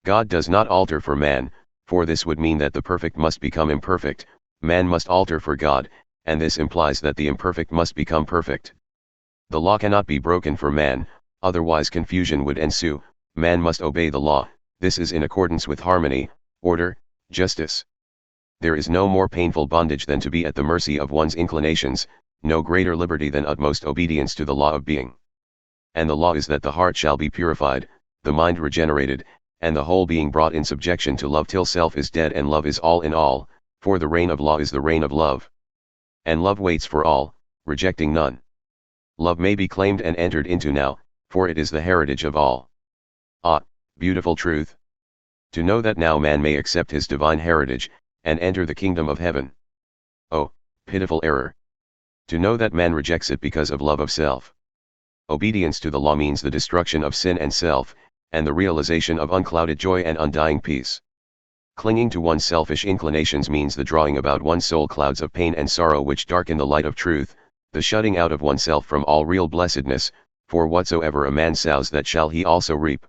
God does not alter for man, for this would mean that the perfect must become imperfect. Man must alter for God, and this implies that the imperfect must become perfect. The law cannot be broken for man, otherwise confusion would ensue. Man must obey the law. This is in accordance with harmony, order, justice. There is no more painful bondage than to be at the mercy of one's inclinations, no greater liberty than utmost obedience to the law of being. And the law is that the heart shall be purified, the mind regenerated, and the whole being brought in subjection to love till self is dead and love is all in all, for the reign of law is the reign of love. And love waits for all, rejecting none. Love may be claimed and entered into now, for it is the heritage of all. Ah, beautiful truth! To know that now man may accept his divine heritage, and enter the kingdom of heaven. Oh, pitiful error! To know that man rejects it because of love of self. Obedience to the law means the destruction of sin and self, and the realization of unclouded joy and undying peace. Clinging to one's selfish inclinations means the drawing about one's soul clouds of pain and sorrow which darken the light of truth, the shutting out of oneself from all real blessedness, for whatsoever a man sows that shall he also reap.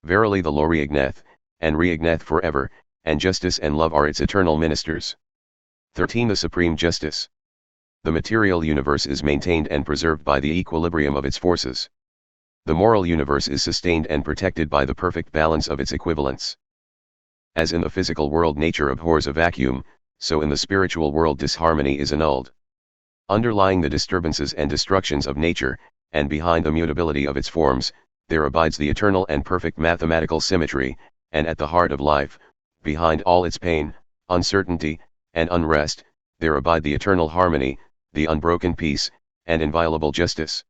Verily the law reigneth, and reigneth forever, and justice and love are its eternal ministers. 13. The Supreme Justice. The material universe is maintained and preserved by the equilibrium of its forces. The moral universe is sustained and protected by the perfect balance of its equivalents. As in the physical world nature abhors a vacuum, so in the spiritual world disharmony is annulled. Underlying the disturbances and destructions of nature, and behind the mutability of its forms, there abides the eternal and perfect mathematical symmetry, and at the heart of life, behind all its pain, uncertainty, and unrest, there abide the eternal harmony, the unbroken peace, and inviolable justice.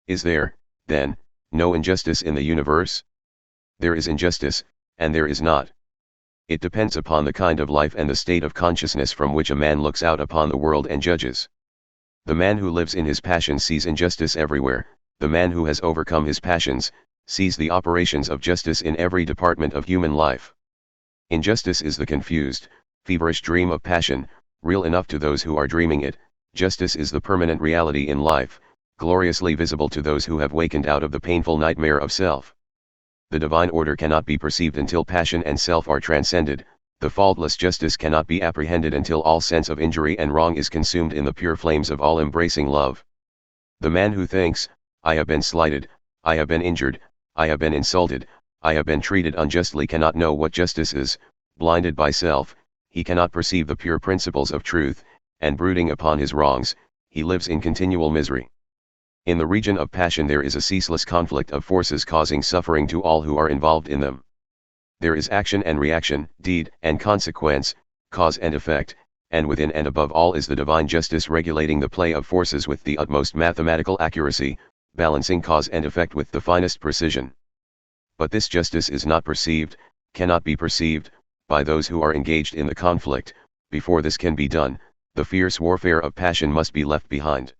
Is there, then, no injustice in the universe? There is injustice, and there is not. It depends upon the kind of life and the state of consciousness from which a man looks out upon the world and judges. The man who lives in his passions sees injustice everywhere. The man who has overcome his passions sees the operations of justice in every department of human life. Injustice is the confused, feverish dream of passion, real enough to those who are dreaming it. Justice is the permanent reality in life, gloriously visible to those who have wakened out of the painful nightmare of self. The divine order cannot be perceived until passion and self are transcended. The faultless justice cannot be apprehended until all sense of injury and wrong is consumed in the pure flames of all-embracing love. The man who thinks, I have been slighted, I have been injured, I have been insulted, I have been treated unjustly cannot know what justice is. Blinded by self, he cannot perceive the pure principles of truth, and brooding upon his wrongs, he lives in continual misery. In the region of passion there is a ceaseless conflict of forces causing suffering to all who are involved in them. There is action and reaction, deed and consequence, cause and effect, and within and above all is the divine justice regulating the play of forces with the utmost mathematical accuracy, balancing cause and effect with the finest precision. But this justice is not perceived, cannot be perceived, by those who are engaged in the conflict. Before this can be done, the fierce warfare of passion must be left behind.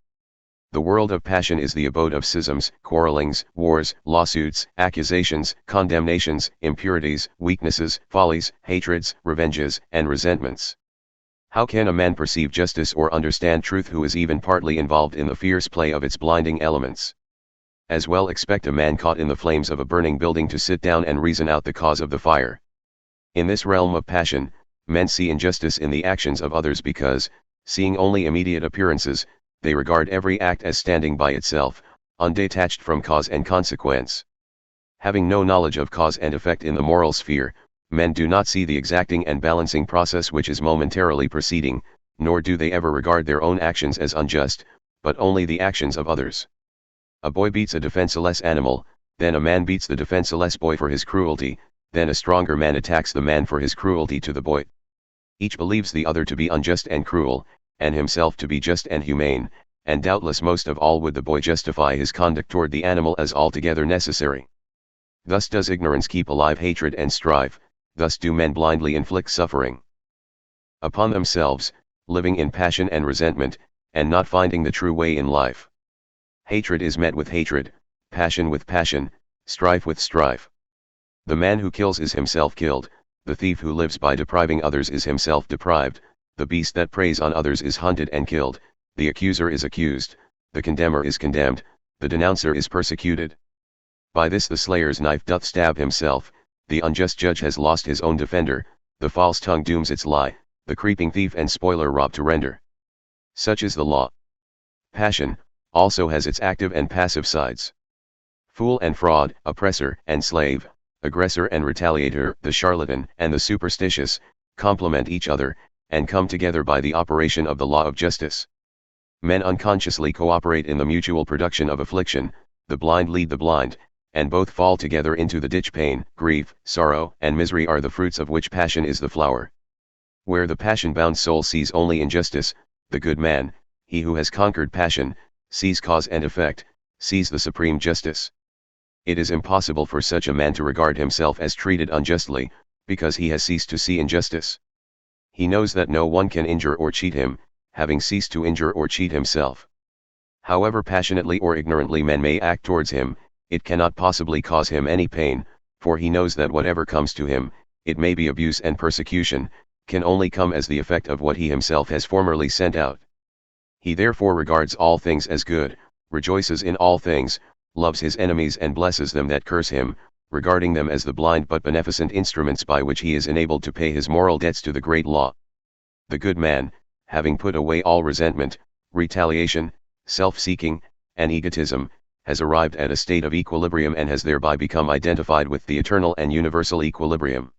The world of passion is the abode of schisms, quarrelings, wars, lawsuits, accusations, condemnations, impurities, weaknesses, follies, hatreds, revenges, and resentments. How can a man perceive justice or understand truth who is even partly involved in the fierce play of its blinding elements? As well expect a man caught in the flames of a burning building to sit down and reason out the cause of the fire. In this realm of passion, men see injustice in the actions of others because, seeing only immediate appearances, they regard every act as standing by itself, undetached from cause and consequence. Having no knowledge of cause and effect in the moral sphere, men do not see the exacting and balancing process which is momentarily proceeding, nor do they ever regard their own actions as unjust, but only the actions of others. A boy beats a defenseless animal, then a man beats the defenseless boy for his cruelty, then a stronger man attacks the man for his cruelty to the boy. Each believes the other to be unjust and cruel, and himself to be just and humane, and doubtless most of all would the boy justify his conduct toward the animal as altogether necessary. Thus does ignorance keep alive hatred and strife, thus do men blindly inflict suffering upon themselves, living in passion and resentment, and not finding the true way in life. Hatred is met with hatred, passion with passion, strife with strife. The man who kills is himself killed, the thief who lives by depriving others is himself deprived, the beast that preys on others is hunted and killed, the accuser is accused, the condemner is condemned, the denouncer is persecuted. By this the slayer's knife doth stab himself, the unjust judge has lost his own defender, the false tongue dooms its lie, the creeping thief and spoiler rob to render. Such is the law. Passion also has its active and passive sides. Fool and fraud, oppressor and slave, aggressor and retaliator, the charlatan and the superstitious, complement each other, and come together by the operation of the law of justice. Men unconsciously cooperate in the mutual production of affliction, the blind lead the blind, and both fall together into the ditch. Pain, grief, sorrow, and misery are the fruits of which passion is the flower. Where the passion-bound soul sees only injustice, the good man, he who has conquered passion, sees cause and effect, sees the supreme justice. It is impossible for such a man to regard himself as treated unjustly, because he has ceased to see injustice. He knows that no one can injure or cheat him, having ceased to injure or cheat himself. However passionately or ignorantly men may act towards him, it cannot possibly cause him any pain, for he knows that whatever comes to him, it may be abuse and persecution, can only come as the effect of what he himself has formerly sent out. He therefore regards all things as good, rejoices in all things, loves his enemies and blesses them that curse him, regarding them as the blind but beneficent instruments by which he is enabled to pay his moral debts to the great law. The good man, having put away all resentment, retaliation, self-seeking, and egotism, has arrived at a state of equilibrium and has thereby become identified with the eternal and universal equilibrium.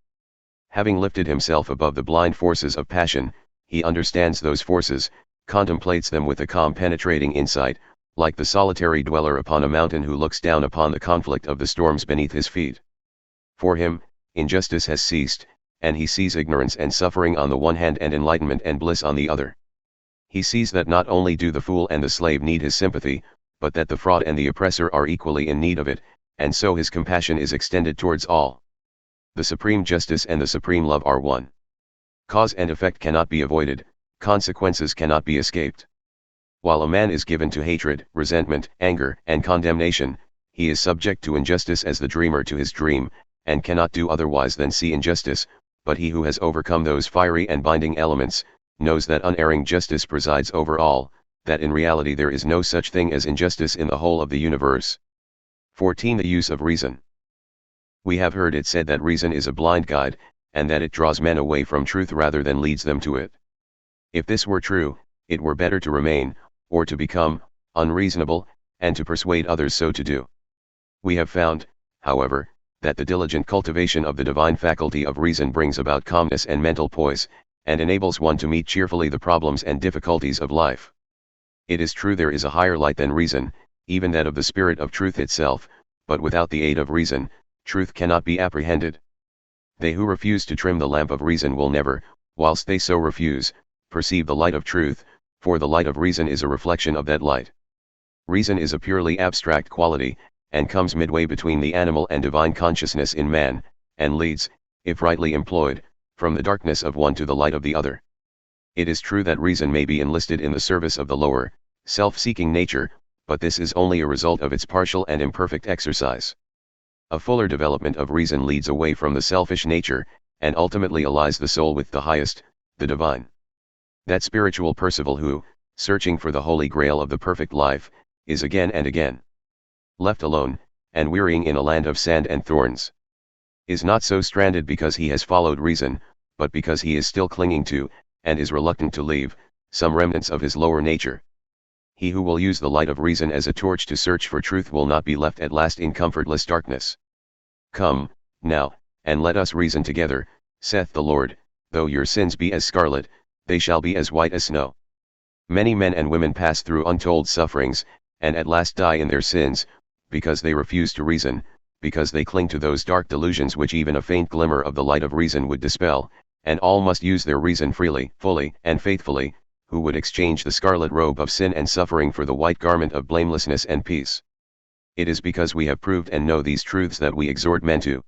Having lifted himself above the blind forces of passion, he understands those forces, contemplates them with a calm penetrating insight, like the solitary dweller upon a mountain who looks down upon the conflict of the storms beneath his feet. For him, injustice has ceased, and he sees ignorance and suffering on the one hand and enlightenment and bliss on the other. He sees that not only do the fool and the slave need his sympathy, but that the fraud and the oppressor are equally in need of it, and so his compassion is extended towards all. The supreme justice and the supreme love are one. Cause and effect cannot be avoided, consequences cannot be escaped. While a man is given to hatred, resentment, anger, and condemnation, he is subject to injustice as the dreamer to his dream, and cannot do otherwise than see injustice, but he who has overcome those fiery and binding elements, knows that unerring justice presides over all, that in reality there is no such thing as injustice in the whole of the universe. 14. The use of reason. We have heard it said that reason is a blind guide, and that it draws men away from truth rather than leads them to it. If this were true, it were better to remain, or to become, unreasonable, and to persuade others so to do. We have found, however, that the diligent cultivation of the divine faculty of reason brings about calmness and mental poise, and enables one to meet cheerfully the problems and difficulties of life. It is true there is a higher light than reason, even that of the spirit of truth itself, but without the aid of reason, truth cannot be apprehended. They who refuse to trim the lamp of reason will never, whilst they so refuse, perceive the light of truth, for the light of reason is a reflection of that light. Reason is a purely abstract quality, and comes midway between the animal and divine consciousness in man, and leads, if rightly employed, from the darkness of one to the light of the other. It is true that reason may be enlisted in the service of the lower, self-seeking nature, but this is only a result of its partial and imperfect exercise. A fuller development of reason leads away from the selfish nature, and ultimately allies the soul with the highest, the divine. That spiritual Percival who, searching for the holy grail of the perfect life, is again and again left alone, and wearying in a land of sand and thorns, is not so stranded because he has followed reason, but because he is still clinging to, and is reluctant to leave, some remnants of his lower nature. He who will use the light of reason as a torch to search for truth will not be left at last in comfortless darkness. Come, now, and let us reason together, saith the Lord, though your sins be as scarlet, they shall be as white as snow. Many men and women pass through untold sufferings, and at last die in their sins, because they refuse to reason, because they cling to those dark delusions which even a faint glimmer of the light of reason would dispel, and all must use their reason freely, fully, and faithfully, who would exchange the scarlet robe of sin and suffering for the white garment of blamelessness and peace. It is because we have proved and know these truths that we exhort men to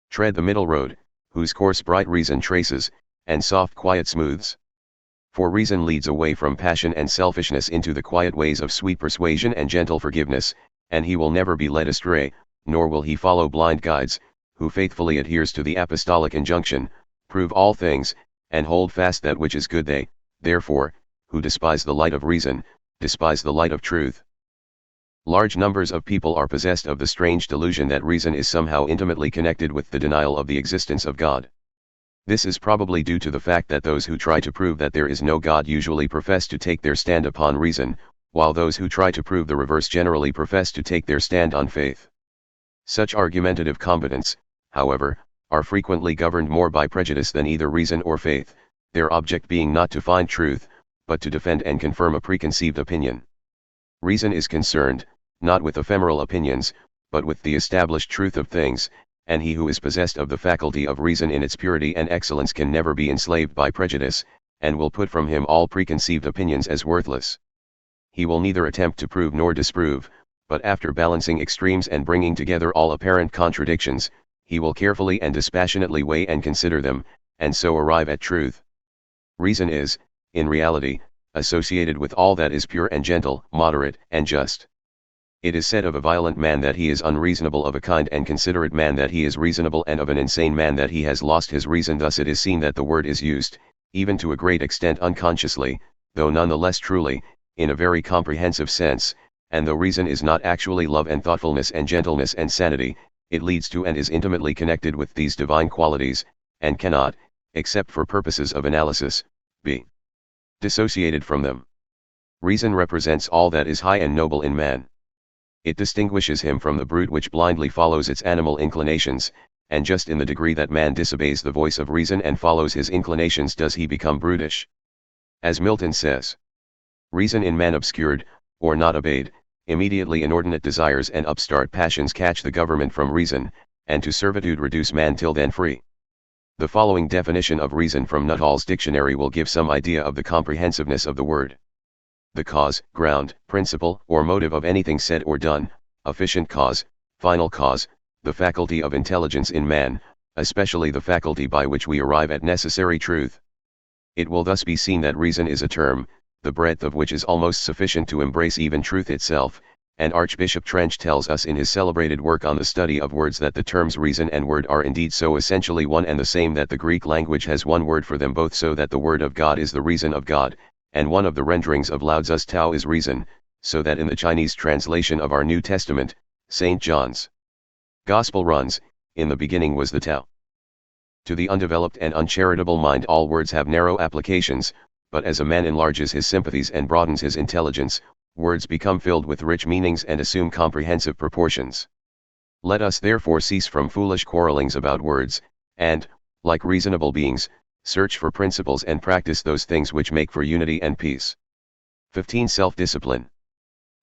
tread the middle road, whose course bright reason traces, and soft quiet smooths. For reason leads away from passion and selfishness into the quiet ways of sweet persuasion and gentle forgiveness, and he will never be led astray, nor will he follow blind guides, who faithfully adheres to the apostolic injunction, prove all things, and hold fast that which is good. They, therefore, who despise the light of reason, despise the light of truth. Large numbers of people are possessed of the strange delusion that reason is somehow intimately connected with the denial of the existence of God. This is probably due to the fact that those who try to prove that there is no God usually profess to take their stand upon reason, while those who try to prove the reverse generally profess to take their stand on faith. Such argumentative combatants, however, are frequently governed more by prejudice than either reason or faith, their object being not to find truth, but to defend and confirm a preconceived opinion. Reason is concerned, not with ephemeral opinions, but with the established truth of things, and he who is possessed of the faculty of reason in its purity and excellence can never be enslaved by prejudice, and will put from him all preconceived opinions as worthless. He will neither attempt to prove nor disprove, but after balancing extremes and bringing together all apparent contradictions, he will carefully and dispassionately weigh and consider them, and so arrive at truth. Reason is, in reality, associated with all that is pure and gentle, moderate and just. It is said of a violent man that he is unreasonable, of a kind and considerate man that he is reasonable, and of an insane man that he has lost his reason. Thus it is seen that the word is used, even to a great extent unconsciously, though none the less truly, in a very comprehensive sense, and though reason is not actually love and thoughtfulness and gentleness and sanity, it leads to and is intimately connected with these divine qualities, and cannot, except for purposes of analysis, be dissociated from them. Reason represents all that is high and noble in man. It distinguishes him from the brute which blindly follows its animal inclinations, and just in the degree that man disobeys the voice of reason and follows his inclinations does he become brutish. As Milton says, reason in man obscured, or not obeyed, immediately inordinate desires and upstart passions catch the government from reason, and to servitude reduce man till then free. The following definition of reason from Nuttall's dictionary will give some idea of the comprehensiveness of the word. The cause, ground, principle, or motive of anything said or done, efficient cause, final cause, the faculty of intelligence in man, especially the faculty by which we arrive at necessary truth. It will thus be seen that reason is a term, the breadth of which is almost sufficient to embrace even truth itself, and Archbishop Trench tells us in his celebrated work on the study of words that the terms reason and word are indeed so essentially one and the same that the Greek language has one word for them both, so that the word of God is the reason of God, and one of the renderings of Lao Tzu's Tao is reason, so that in the Chinese translation of our New Testament, St. John's Gospel runs, "In the beginning was the Tao." To the undeveloped and uncharitable mind all words have narrow applications, but as a man enlarges his sympathies and broadens his intelligence, words become filled with rich meanings and assume comprehensive proportions. Let us therefore cease from foolish quarrelings about words, and, like reasonable beings, search for principles and practice those things which make for unity and peace. 15. Self-discipline.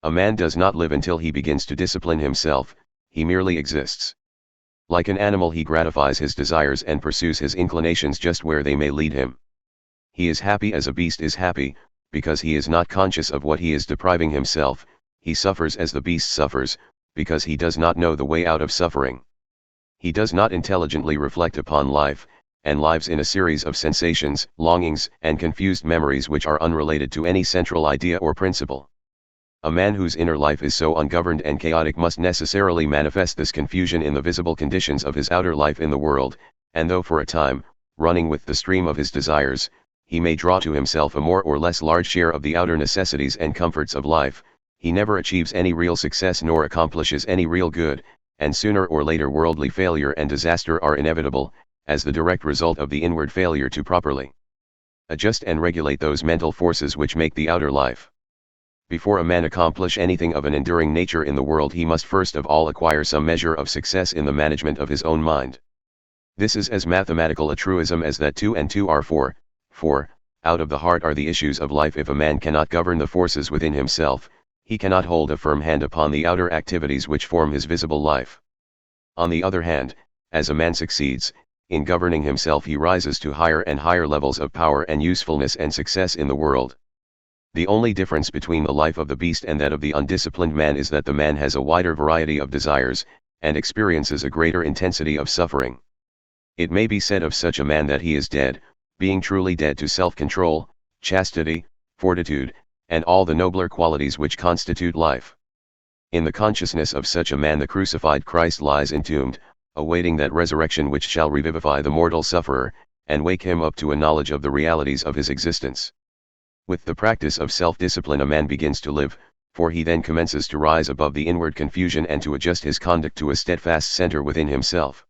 A man does not live until he begins to discipline himself, he merely exists. Like an animal he gratifies his desires and pursues his inclinations just where they may lead him. He is happy as a beast is happy, because he is not conscious of what he is depriving himself. He suffers as the beast suffers, because he does not know the way out of suffering. He does not intelligently reflect upon life, and lives in a series of sensations, longings, and confused memories which are unrelated to any central idea or principle. A man whose inner life is so ungoverned and chaotic must necessarily manifest this confusion in the visible conditions of his outer life in the world, and though for a time, running with the stream of his desires, he may draw to himself a more or less large share of the outer necessities and comforts of life, he never achieves any real success nor accomplishes any real good, and sooner or later worldly failure and disaster are inevitable, as the direct result of the inward failure to properly adjust and regulate those mental forces which make the outer life. Before a man accomplish anything of an enduring nature in the world he must first of all acquire some measure of success in the management of his own mind. This is as mathematical a truism as that 2 and 2 are 4, for, out of the heart are the issues of life. If a man cannot govern the forces within himself, he cannot hold a firm hand upon the outer activities which form his visible life. On the other hand, as a man succeeds in governing himself he rises to higher and higher levels of power and usefulness and success in the world. The only difference between the life of the beast and that of the undisciplined man is that the man has a wider variety of desires, and experiences a greater intensity of suffering. It may be said of such a man that he is dead, being truly dead to self-control, chastity, fortitude, and all the nobler qualities which constitute life. In the consciousness of such a man the crucified Christ lies entombed, awaiting that resurrection which shall revivify the mortal sufferer, and wake him up to a knowledge of the realities of his existence. With the practice of self-discipline a man begins to live, for he then commences to rise above the inward confusion and to adjust his conduct to a steadfast center within himself.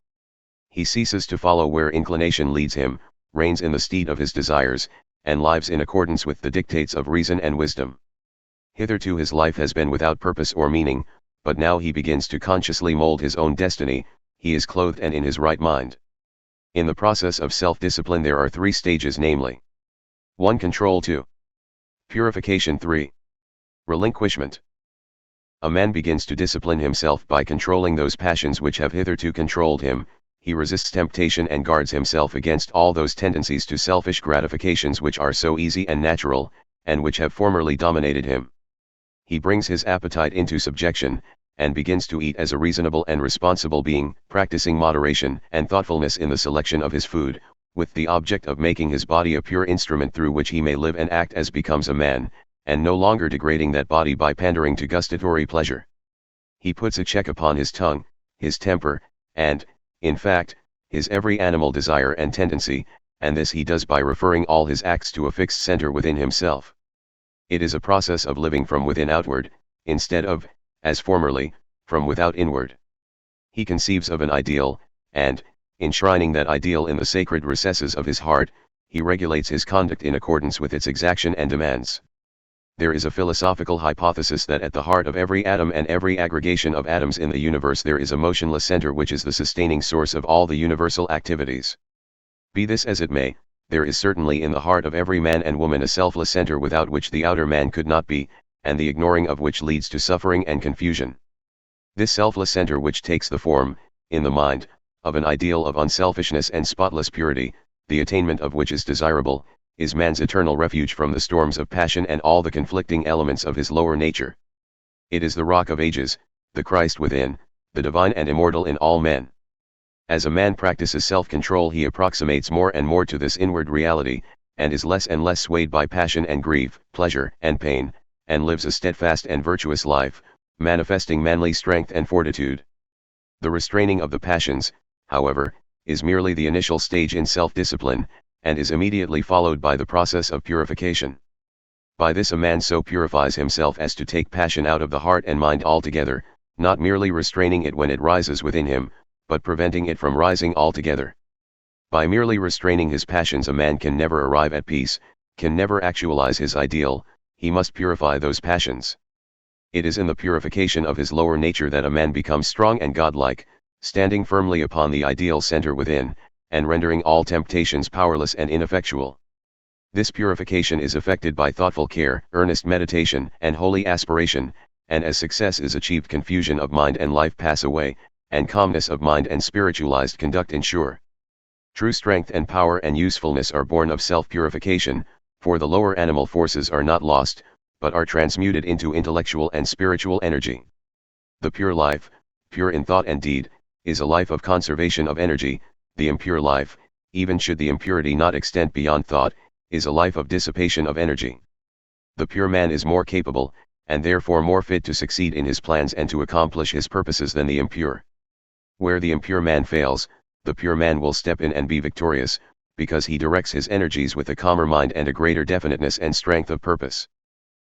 He ceases to follow where inclination leads him, reigns in the steed of his desires, and lives in accordance with the dictates of reason and wisdom. Hitherto his life has been without purpose or meaning, but now he begins to consciously mold his own destiny. He is clothed and in his right mind. In the process of self-discipline there are 3 stages, namely: 1. Control. 2. Purification. 3. Relinquishment. A man begins to discipline himself by controlling those passions which have hitherto controlled him. He resists temptation and guards himself against all those tendencies to selfish gratifications which are so easy and natural, and which have formerly dominated him. He brings his appetite into subjection, and begins to eat as a reasonable and responsible being, practicing moderation and thoughtfulness in the selection of his food, with the object of making his body a pure instrument through which he may live and act as becomes a man, and no longer degrading that body by pandering to gustatory pleasure. He puts a check upon his tongue, his temper, and, in fact, his every animal desire and tendency, and this he does by referring all his acts to a fixed center within himself. It is a process of living from within outward, instead of, as formerly, from without inward. He conceives of an ideal, and, enshrining that ideal in the sacred recesses of his heart, he regulates his conduct in accordance with its exaction and demands. There is a philosophical hypothesis that at the heart of every atom and every aggregation of atoms in the universe there is a motionless center which is the sustaining source of all the universal activities. Be this as it may, there is certainly in the heart of every man and woman a selfless center without which the outer man could not be, and the ignoring of which leads to suffering and confusion. This selfless center, which takes the form, in the mind, of an ideal of unselfishness and spotless purity, the attainment of which is desirable, is man's eternal refuge from the storms of passion and all the conflicting elements of his lower nature. It is the rock of ages, the Christ within, the divine and immortal in all men. As a man practices self-control he approximates more and more to this inward reality, and is less and less swayed by passion and grief, pleasure and pain, and lives a steadfast and virtuous life, manifesting manly strength and fortitude. The restraining of the passions, however, is merely the initial stage in self-discipline, and is immediately followed by the process of purification. By this a man so purifies himself as to take passion out of the heart and mind altogether, not merely restraining it when it rises within him, but preventing it from rising altogether. By merely restraining his passions a man can never arrive at peace, can never actualize his ideal. He must purify those passions. It is in the purification of his lower nature that a man becomes strong and godlike, standing firmly upon the ideal center within, and rendering all temptations powerless and ineffectual. This purification is effected by thoughtful care, earnest meditation, and holy aspiration, and as success is achieved confusion of mind and life pass away, and calmness of mind and spiritualized conduct ensure. True strength and power and usefulness are born of self-purification, for the lower animal forces are not lost, but are transmuted into intellectual and spiritual energy. The pure life, pure in thought and deed, is a life of conservation of energy. The impure life, even should the impurity not extend beyond thought, is a life of dissipation of energy. The pure man is more capable, and therefore more fit to succeed in his plans and to accomplish his purposes than the impure. Where the impure man fails, the pure man will step in and be victorious, because he directs his energies with a calmer mind and a greater definiteness and strength of purpose.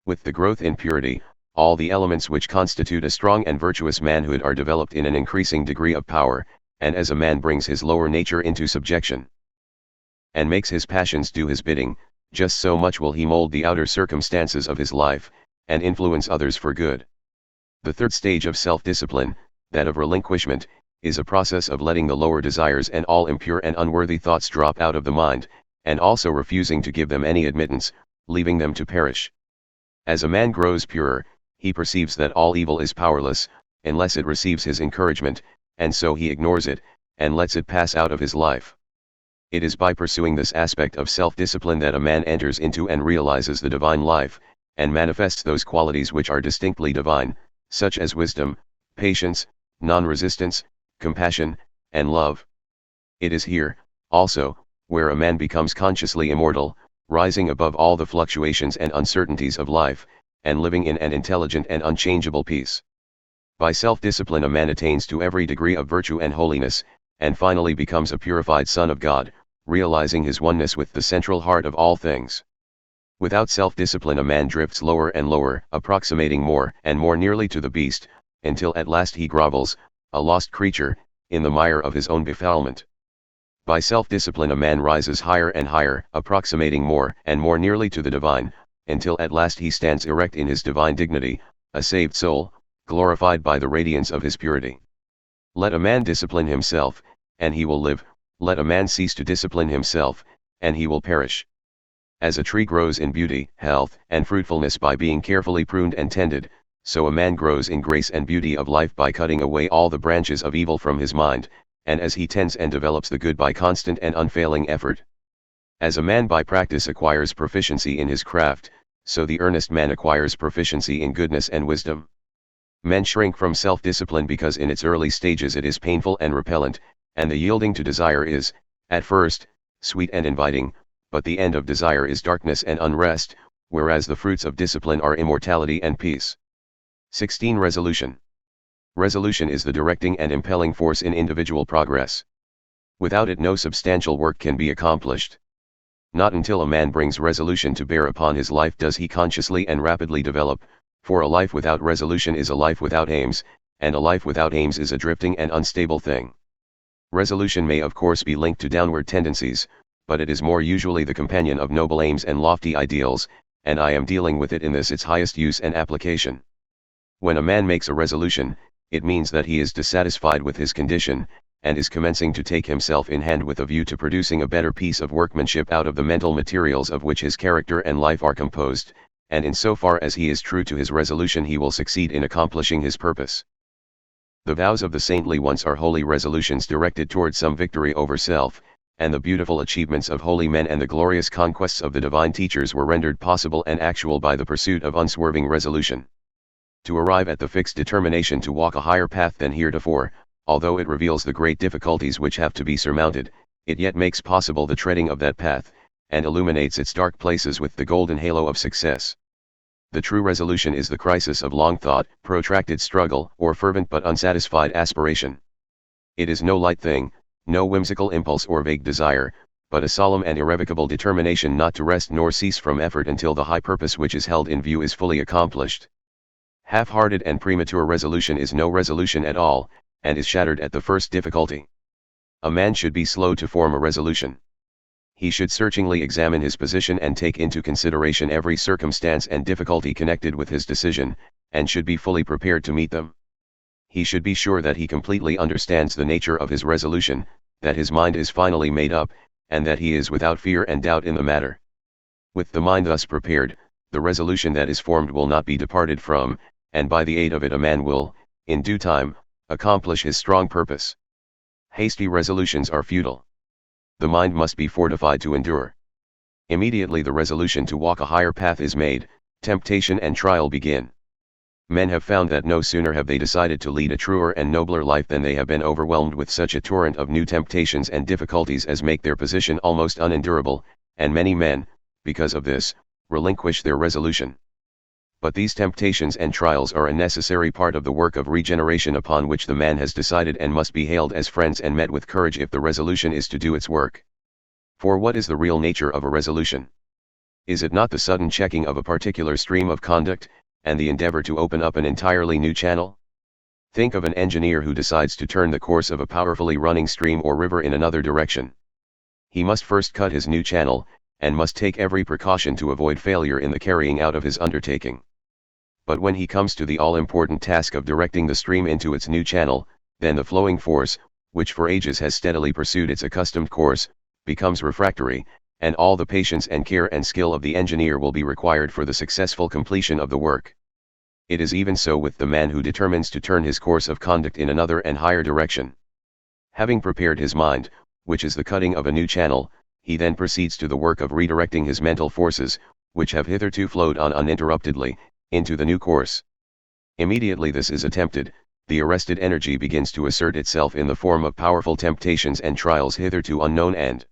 With the growth in purity, all the elements which constitute a strong and virtuous manhood are developed in an increasing degree of power, and as a man brings his lower nature into subjection, and makes his passions do his bidding, just so much will he mold the outer circumstances of his life, and influence others for good. The third stage of self-discipline, that of relinquishment, is a process of letting the lower desires and all impure and unworthy thoughts drop out of the mind, and also refusing to give them any admittance, leaving them to perish. As a man grows purer, he perceives that all evil is powerless, unless it receives his encouragement, and so he ignores it, and lets it pass out of his life. It is by pursuing this aspect of self-discipline that a man enters into and realizes the divine life, and manifests those qualities which are distinctly divine, such as wisdom, patience, non-resistance, compassion, and love. It is here, also, where a man becomes consciously immortal, rising above all the fluctuations and uncertainties of life, and living in an intelligent and unchangeable peace. By self-discipline a man attains to every degree of virtue and holiness, and finally becomes a purified son of God, realizing his oneness with the central heart of all things. Without self-discipline a man drifts lower and lower, approximating more and more nearly to the beast, until at last he grovels, a lost creature, in the mire of his own befoulment. By self-discipline a man rises higher and higher, approximating more and more nearly to the divine, until at last he stands erect in his divine dignity, a saved soul, glorified by the radiance of his purity. Let a man discipline himself, and he will live. Let a man cease to discipline himself, and he will perish. As a tree grows in beauty, health, and fruitfulness by being carefully pruned and tended, so a man grows in grace and beauty of life by cutting away all the branches of evil from his mind, and as he tends and develops the good by constant and unfailing effort. As a man by practice acquires proficiency in his craft, so the earnest man acquires proficiency in goodness and wisdom. Men shrink from self-discipline because in its early stages it is painful and repellent, and the yielding to desire is, at first, sweet and inviting, but the end of desire is darkness and unrest, whereas the fruits of discipline are immortality and peace. 16. Resolution. Resolution is the directing and impelling force in individual progress. Without it no substantial work can be accomplished. Not until a man brings resolution to bear upon his life does he consciously and rapidly develop, for a life without resolution is a life without aims, and a life without aims is a drifting and unstable thing. Resolution may of course be linked to downward tendencies, but it is more usually the companion of noble aims and lofty ideals, and I am dealing with it in this its highest use and application. When a man makes a resolution, it means that he is dissatisfied with his condition, and is commencing to take himself in hand with a view to producing a better piece of workmanship out of the mental materials of which his character and life are composed, and in so far as he is true to his resolution he will succeed in accomplishing his purpose. The vows of the saintly ones are holy resolutions directed toward some victory over self, and the beautiful achievements of holy men and the glorious conquests of the divine teachers were rendered possible and actual by the pursuit of unswerving resolution. To arrive at the fixed determination to walk a higher path than heretofore, although it reveals the great difficulties which have to be surmounted, it yet makes possible the treading of that path, and illuminates its dark places with the golden halo of success. The true resolution is the crisis of long thought, protracted struggle, or fervent but unsatisfied aspiration. It is no light thing, no whimsical impulse or vague desire, but a solemn and irrevocable determination not to rest nor cease from effort until the high purpose which is held in view is fully accomplished. Half-hearted and premature resolution is no resolution at all, and is shattered at the first difficulty. A man should be slow to form a resolution. He should searchingly examine his position and take into consideration every circumstance and difficulty connected with his decision, and should be fully prepared to meet them. He should be sure that he completely understands the nature of his resolution, that his mind is finally made up, and that he is without fear and doubt in the matter. With the mind thus prepared, the resolution that is formed will not be departed from, and by the aid of it a man will, in due time, accomplish his strong purpose. Hasty resolutions are futile. The mind must be fortified to endure. Immediately the resolution to walk a higher path is made, temptation and trial begin. Men have found that no sooner have they decided to lead a truer and nobler life than they have been overwhelmed with such a torrent of new temptations and difficulties as make their position almost unendurable, and many men, because of this, relinquish their resolution. But these temptations and trials are a necessary part of the work of regeneration upon which the man has decided and must be hailed as friends and met with courage if the resolution is to do its work. For what is the real nature of a resolution? Is it not the sudden checking of a particular stream of conduct, and the endeavor to open up an entirely new channel? Think of an engineer who decides to turn the course of a powerfully running stream or river in another direction. He must first cut his new channel, and must take every precaution to avoid failure in the carrying out of his undertaking. But when he comes to the all-important task of directing the stream into its new channel, then the flowing force, which for ages has steadily pursued its accustomed course, becomes refractory, and all the patience and care and skill of the engineer will be required for the successful completion of the work. It is even so with the man who determines to turn his course of conduct in another and higher direction. Having prepared his mind, which is the cutting of a new channel, he then proceeds to the work of redirecting his mental forces, which have hitherto flowed on uninterruptedly, into the new course. Immediately this is attempted, the arrested energy begins to assert itself in the form of powerful temptations and trials hitherto unknown and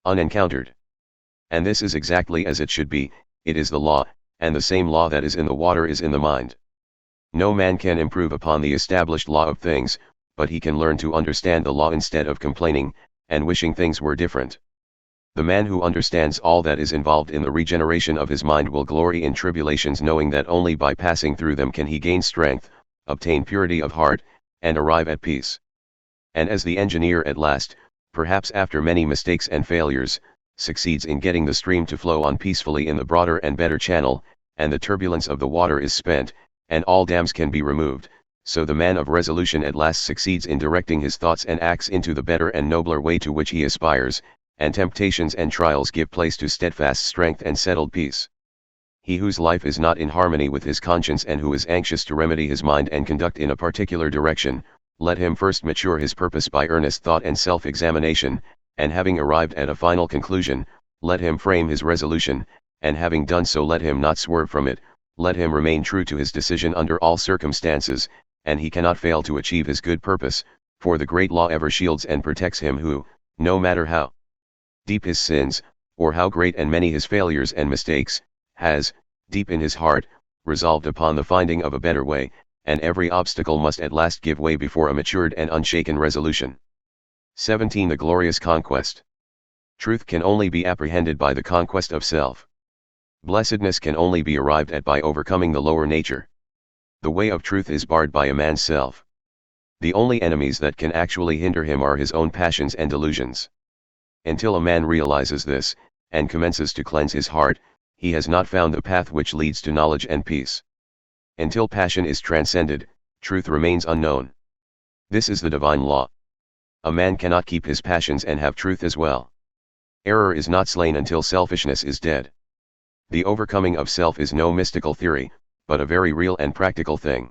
unencountered. And this is exactly as it should be. It is the law, and the same law that is in the water is in the mind. No man can improve upon the established law of things, but he can learn to understand the law instead of complaining, and wishing things were different. The man who understands all that is involved in the regeneration of his mind will glory in tribulations, knowing that only by passing through them can he gain strength, obtain purity of heart, and arrive at peace. And as the engineer at last, perhaps after many mistakes and failures, succeeds in getting the stream to flow on peacefully in the broader and better channel, and the turbulence of the water is spent, and all dams can be removed, so the man of resolution at last succeeds in directing his thoughts and acts into the better and nobler way to which he aspires, and temptations and trials give place to steadfast strength and settled peace. He whose life is not in harmony with his conscience and who is anxious to remedy his mind and conduct in a particular direction, let him first mature his purpose by earnest thought and self-examination, and having arrived at a final conclusion, let him frame his resolution, and having done so let him not swerve from it, let him remain true to his decision under all circumstances, and he cannot fail to achieve his good purpose, for the great law ever shields and protects him who, no matter how deep his sins, or how great and many his failures and mistakes, has, deep in his heart, resolved upon the finding of a better way, and every obstacle must at last give way before a matured and unshaken resolution. 17. The Glorious Conquest. Truth can only be apprehended by the conquest of self. Blessedness can only be arrived at by overcoming the lower nature. The way of truth is barred by a man's self. The only enemies that can actually hinder him are his own passions and delusions. Until a man realizes this, and commences to cleanse his heart, he has not found the path which leads to knowledge and peace. Until passion is transcended, truth remains unknown. This is the divine law. A man cannot keep his passions and have truth as well. Error is not slain until selfishness is dead. The overcoming of self is no mystical theory, but a very real and practical thing.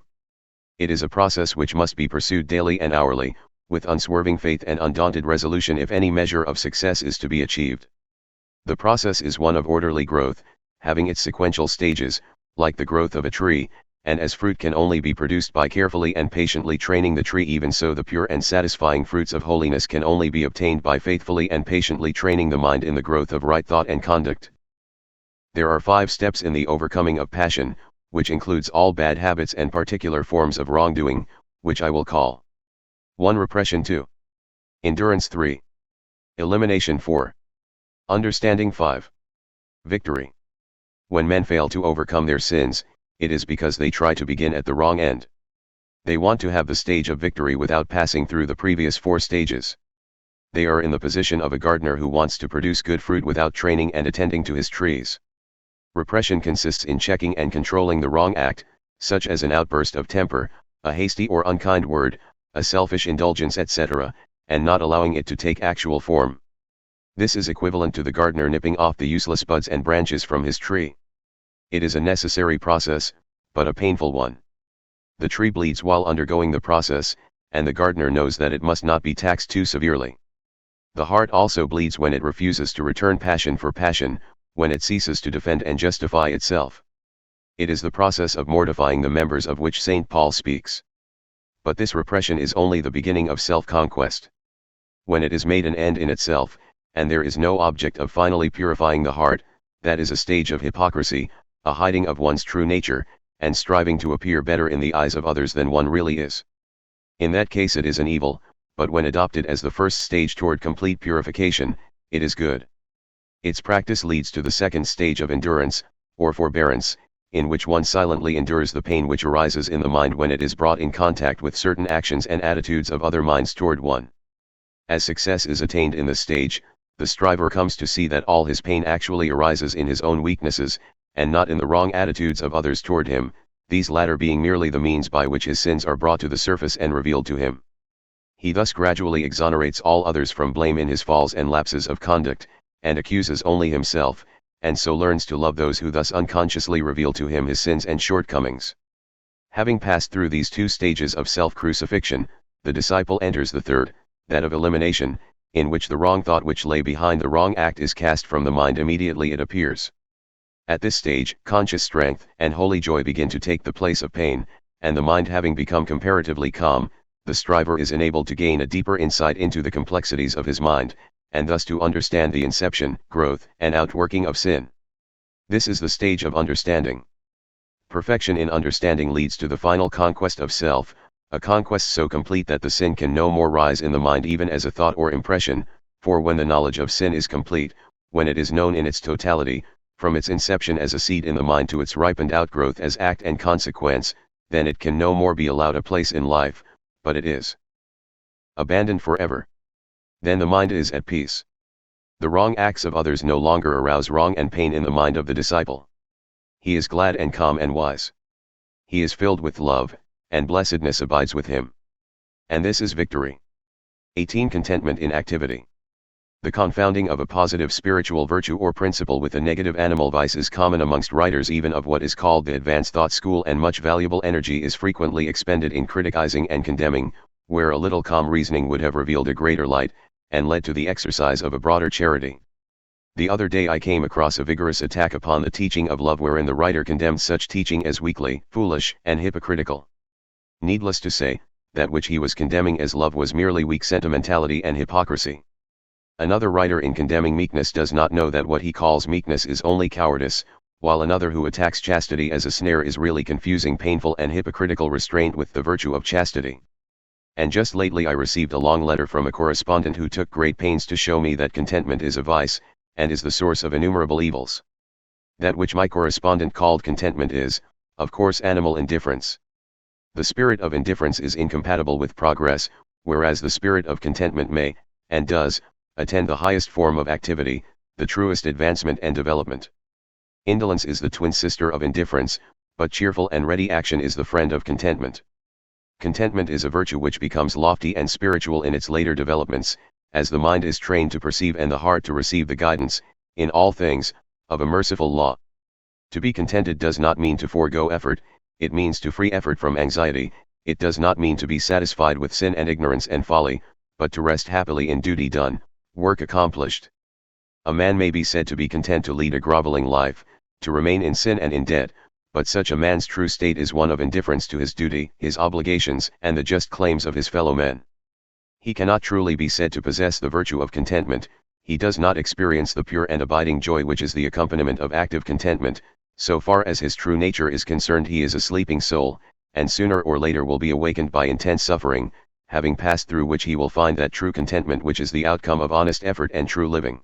It is a process which must be pursued daily and hourly, with unswerving faith and undaunted resolution if any measure of success is to be achieved. The process is one of orderly growth, having its sequential stages, like the growth of a tree, and as fruit can only be produced by carefully and patiently training the tree, even so the pure and satisfying fruits of holiness can only be obtained by faithfully and patiently training the mind in the growth of right thought and conduct. There are 5 steps in the overcoming of passion, which includes all bad habits and particular forms of wrongdoing, which I will call 1. Repression. 2. Endurance. 3. Elimination. 4. Understanding. 5. Victory. When men fail to overcome their sins, it is because they try to begin at the wrong end. They want to have the stage of victory without passing through the previous 4 stages. They are in the position of a gardener who wants to produce good fruit without training and attending to his trees. Repression consists in checking and controlling the wrong act, such as an outburst of temper, a hasty or unkind word, a selfish indulgence, etc., and not allowing it to take actual form. This is equivalent to the gardener nipping off the useless buds and branches from his tree. It is a necessary process, but a painful one. The tree bleeds while undergoing the process, and the gardener knows that it must not be taxed too severely. The heart also bleeds when it refuses to return passion for passion, when it ceases to defend and justify itself. It is the process of mortifying the members of which St. Paul speaks. But this repression is only the beginning of self-conquest. When it is made an end in itself, and there is no object of finally purifying the heart, that is a stage of hypocrisy, a hiding of one's true nature, and striving to appear better in the eyes of others than one really is. In that case it is an evil, but when adopted as the first stage toward complete purification, it is good. Its practice leads to the second stage of endurance, or forbearance, in which one silently endures the pain which arises in the mind when it is brought in contact with certain actions and attitudes of other minds toward one. As success is attained in this stage, the striver comes to see that all his pain actually arises in his own weaknesses, and not in the wrong attitudes of others toward him, these latter being merely the means by which his sins are brought to the surface and revealed to him. He thus gradually exonerates all others from blame in his falls and lapses of conduct, and accuses only himself, and so learns to love those who thus unconsciously reveal to him his sins and shortcomings. Having passed through these 2 stages of self-crucifixion, the disciple enters the third, that of elimination, in which the wrong thought which lay behind the wrong act is cast from the mind immediately it appears. At this stage, conscious strength and holy joy begin to take the place of pain, and the mind having become comparatively calm, the striver is enabled to gain a deeper insight into the complexities of his mind, and thus to understand the inception, growth, and outworking of sin. This is the stage of understanding. Perfection in understanding leads to the final conquest of self, a conquest so complete that the sin can no more rise in the mind even as a thought or impression, for when the knowledge of sin is complete, when it is known in its totality, from its inception as a seed in the mind to its ripened outgrowth as act and consequence, then it can no more be allowed a place in life, but it is abandoned forever. Then the mind is at peace. The wrong acts of others no longer arouse wrong and pain in the mind of the disciple. He is glad and calm and wise. He is filled with love, and blessedness abides with him. And this is victory. 18. Contentment in activity. The confounding of a positive spiritual virtue or principle with a negative animal vice is common amongst writers even of what is called the advanced thought school, and much valuable energy is frequently expended in criticizing and condemning, where a little calm reasoning would have revealed a greater light, and led to the exercise of a broader charity. The other day I came across a vigorous attack upon the teaching of love, wherein the writer condemned such teaching as weakly, foolish, and hypocritical. Needless to say, that which he was condemning as love was merely weak sentimentality and hypocrisy. Another writer in condemning meekness does not know that what he calls meekness is only cowardice, while another who attacks chastity as a snare is really confusing painful and hypocritical restraint with the virtue of chastity. And just lately I received a long letter from a correspondent who took great pains to show me that contentment is a vice, and is the source of innumerable evils. That which my correspondent called contentment is, of course, animal indifference. The spirit of indifference is incompatible with progress, whereas the spirit of contentment may, and does, attend the highest form of activity, the truest advancement and development. Indolence is the twin sister of indifference, but cheerful and ready action is the friend of contentment. Contentment is a virtue which becomes lofty and spiritual in its later developments, as the mind is trained to perceive and the heart to receive the guidance, in all things, of a merciful law. To be contented does not mean to forego effort, it means to free effort from anxiety. It does not mean to be satisfied with sin and ignorance and folly, but to rest happily in duty done, work accomplished. A man may be said to be content to lead a groveling life, to remain in sin and in debt, but such a man's true state is one of indifference to his duty, his obligations, and the just claims of his fellow men. He cannot truly be said to possess the virtue of contentment. He does not experience the pure and abiding joy which is the accompaniment of active contentment. So far as his true nature is concerned, he is a sleeping soul, and sooner or later will be awakened by intense suffering, having passed through which he will find that true contentment which is the outcome of honest effort and true living.